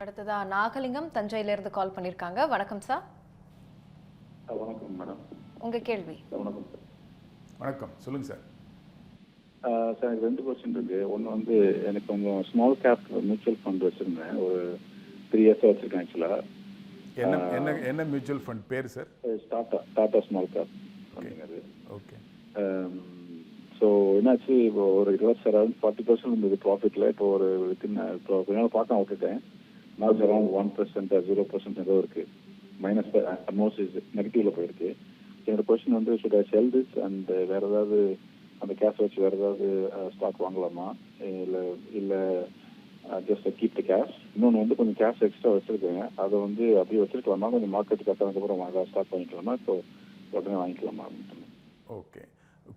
அடுத்ததா நாகலிங்கம் தஞ்சையிலிருந்து கால் பண்ணியிருக்காங்க. வணக்கம் சார். வணக்கம் மேடம். உங்க கேள்வி. வணக்கம் சார். வணக்கம், சொல்லுங்க சார். சார் எனக்கு 2 கொஸ்டின் இருக்கு. ஒன்று வந்து எனக்கு கொஞ்சம் ஸ்மால் கேப் மியூச்சுவல் ஃபண்ட் வச்சிருந்தேன், ஒரு 3 years வச்சிருக்கேன் ஆக்சுவலாக. என்ன மியூச்சுவல் ஃபண்ட் பேர் சார்? டாடா ஸ்மால் கேப் அப்படிங்கிறது. ஓகே. ஸோ என்னாச்சு, இப்போ ஒரு 40% இருந்தது ப்ராஃபிட்டில். இப்போ ஒரு இப்போ கொஞ்ச நாள் பார்க்க விட்டுட்டேன். நாட் அரௌண்ட் 1% 0% ஏதோ இருக்கு, மைனஸ் ஆல்மோஸ்ட் நெகட்டிவ்ல போயிருக்கு. என்னோட கொஸ்டின் வந்து should I sell this and வேற ஏதாவது அந்த கேஷ் வச்சு வேற ஏதாவது ஸ்டாக் வாங்கலாமா இல்லை ஜஸ்ட் கீப் த கேஷ்? இன்னொன்று வந்து கொஞ்சம் கேஷ் எக்ஸ்ட்ரா வச்சிருக்கேன், அதை வந்து அப்படியே வச்சிருக்கலாமா, கொஞ்சம் மார்க்கெட் கட்டினதுக்கப்புறம் ஏதாவது ஸ்டாக் வாங்கிக்கலாமா, இப்போ உடனே வாங்கிக்கலாமா அப்படின்ட்டு. ஓகே.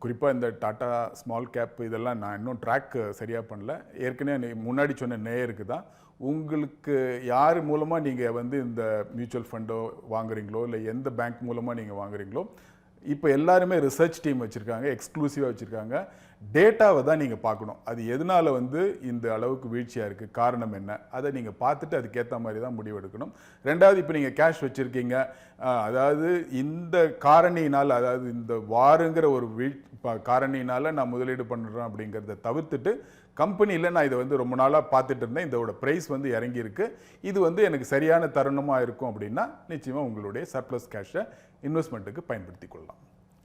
குறிப்பாக இந்த டாட்டா ஸ்மால் கேப் இதெல்லாம் நான் இன்னும் ட்ராக் சரியாக பண்ணல. ஏற்கனவே முன்னாடி சொன்ன நேயருக்கு தான், உங்களுக்கு யார் மூலமாக நீங்கள் வந்து இந்த மியூச்சுவல் ஃபண்டோ வாங்குறீங்களோ இல்லை எந்த பேங்க் மூலமாக நீங்கள் வாங்குறீங்களோ, இப்போ எல்லாருமே ரிசர்ச் டீம் வச்சுருக்காங்க, எக்ஸ்க்ளூசிவாக வச்சுருக்காங்க. டேட்டாவை தான் நீங்கள் பார்க்கணும். அது எதனால் வந்து இந்த அளவுக்கு வீழ்ச்சியாக இருக்குது, காரணம் என்ன, அதை நீங்கள் பார்த்துட்டு அதுக்கேற்ற மாதிரி தான் முடிவெடுக்கணும். ரெண்டாவது, இப்போ நீங்கள் கேஷ் வச்சுருக்கீங்க, அதாவது இந்த காரணியினால், அதாவது இந்த வாருங்கிற ஒரு காரணியினால் நான் முதலீடு பண்ணுறேன் அப்படிங்கிறத தவிர்த்துட்டு கம்பெனியில் நான் இதை வந்து ரொம்ப நாளாக பார்த்துட்டு இருந்தேன், இதோட ப்ரைஸ் வந்து இறங்கியிருக்கு, இது வந்து எனக்கு சரியான தருணமாக இருக்கும் அப்படின்னா நிச்சயமாக உங்களுடைய சர்ப்ளஸ் கேஷை இன்வெஸ்ட்மெண்ட்டுக்கு பயன்படுத்தி கொள்ளலாம்.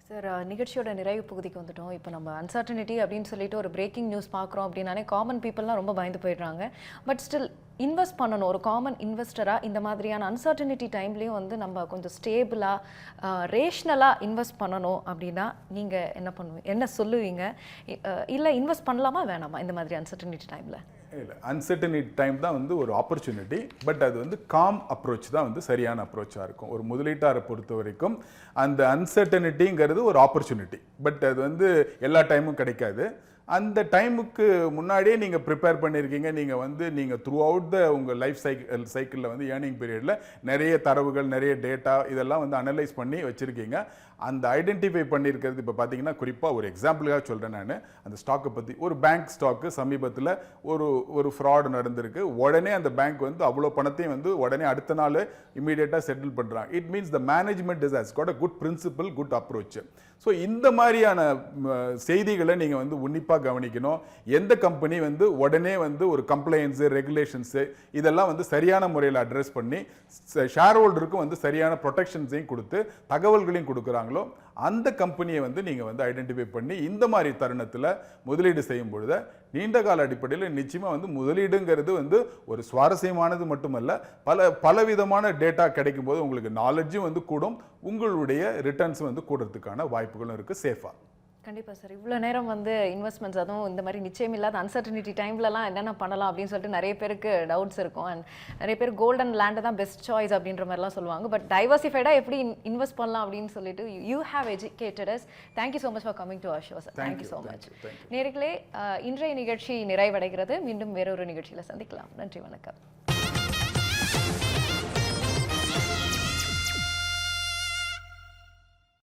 சார், நிகழ்ச்சியோட நிறைவு பகுதிக்கு வந்துட்டோம். இப்போ நம்ம அன்சர்டனிட்டி அப்படின்னு சொல்லிட்டு ஒரு பிரேக்கிங் நியூஸ் பார்க்குறோம் அப்படின்னாலே காமன் பீப்புளெலாம் ரொம்ப பயந்து போயிடுறாங்க. பட் ஸ்டில் இன்வெஸ்ட் பண்ணணும். ஒரு காமன் இன்வெஸ்டராக இந்த மாதிரியான அன்சர்டனிட்டி டைம்லேயும் வந்து நம்ம கொஞ்சம் ஸ்டேபிளாக ரேஷ்னலாக இன்வெஸ்ட் பண்ணணும் அப்படின்னா நீங்கள் என்ன சொல்லுவீங்க? இல்லை இன்வெஸ்ட் பண்ணலாமா வேணாமா இந்த மாதிரி அன்சர்டனிட்டி டைமில்? இல்லை, அன்சர்டனிட்டி டைம் தான் வந்து ஒரு ஆப்பர்ச்சுனிட்டி. பட் அது வந்து காம் அப்ரோச் தான் வந்து சரியான அப்ரோச்சாக இருக்கும். ஒரு முதலீட்டாரை பொறுத்த வரைக்கும் அந்த அன்சர்டனிட்டிங்கிறது ஒரு ஆப்பர்ச்சுனிட்டி. பட் அது வந்து எல்லா டைமும் கிடைக்காது. அந்த டைமுக்கு முன்னாடியே நீங்கள் ப்ரிப்பேர் பண்ணியிருக்கீங்க, நீங்கள் த்ரூ அவுட் உங்கள் லைஃப் சைக்கிளில் வந்து ஏர்னிங் பீரியடில் நிறைய தரவுகள், நிறைய டேட்டா இதெல்லாம் வந்து அனலைஸ் பண்ணி வச்சுருக்கீங்க. அந்த ஐடென்டிஃபை பண்ணியிருக்கிறது இப்போ பார்த்தீங்கன்னா, குறிப்பாக ஒரு எக்ஸாம்பிளுக்காக சொல்கிறேன் நான். அந்த ஸ்டாக்கை பற்றி, ஒரு பேங்க் ஸ்டாக்கு சமீபத்தில் ஒரு ஃப்ராட் நடந்திருக்கு. உடனே அந்த பேங்க் வந்து அவ்வளோ பணத்தையும் வந்து உடனே அடுத்த நாள் இமீடியட்டாக செட்டில் பண்ணுறாங்க. It means the management is has got a good principle, good approach. So இந்த மாதிரியான செய்திகளை நீங்கள் வந்து உன்னிப்பாக கவனிக்கணும். எந்த கம்பெனி வந்து உடனே வந்து ஒரு கம்ப்ளைன்ஸு, ரெகுலேஷன்ஸு இதெல்லாம் வந்து சரியான முறையில் அட்ரஸ் பண்ணி ஷேர் ஹோல்டருக்கும் வந்து சரியான ப்ரொடெக்ஷன்ஸையும் கொடுத்து தகவல்களையும் கொடுக்குறாங்களோ அந்த கம்பெனியை வந்து நீங்கள் வந்து ஐடென்டிஃபை பண்ணி இந்த மாதிரி தருணத்தில் முதலீடு செய்யும் பொழுது நீண்ட கால அடிப்படையில் நிச்சயமாக வந்து முதலீடுங்கிறது வந்து ஒரு சுவாரஸ்யமானது மட்டுமல்ல, பலவிதமான டேட்டா கிடைக்கும் போது உங்களுக்கு நாலேஜும் வந்து கூடும், உங்களுடைய ரிட்டர்ன்ஸ் வந்து கூடுறதுக்கான வாய்ப்புகளும் இருக்குது சேஃபாக. கண்டிப்பாக சார். இவ்வளோ நேரம் வந்து இன்வெஸ்ட்மெண்ட்ஸ், அதுவும் இந்த மாதிரி நிச்சயம் இல்லாத அன்சர்டனிட்டி டைம்லலாம் என்னென்ன பண்ணலாம் அப்படின்னு சொல்லிட்டு நிறைய பேருக்கு டவுட்ஸ் இருக்கும். அண்ட் நிறைய பேர் கோல்ட் அண்ட் லேண்டை தான் பெஸ்ட் சாய்ஸ் அப்படின்ற மாதிரிலாம் சொல்லுவாங்க. பட் டைவர்சிஃபைடாக எப்படி இன்வெஸ்ட் பண்ணலாம் அப்படின்னு சொல்லிட்டு you have educated us. Thank you so much for coming to our show sir. Thank you so much. நேர்களே, இன்றைய நிகழ்ச்சி நிறைவடைகிறது. மீண்டும் வேறொரு நிகழ்ச்சியில் சந்திக்கலாம். நன்றி, வணக்கம்.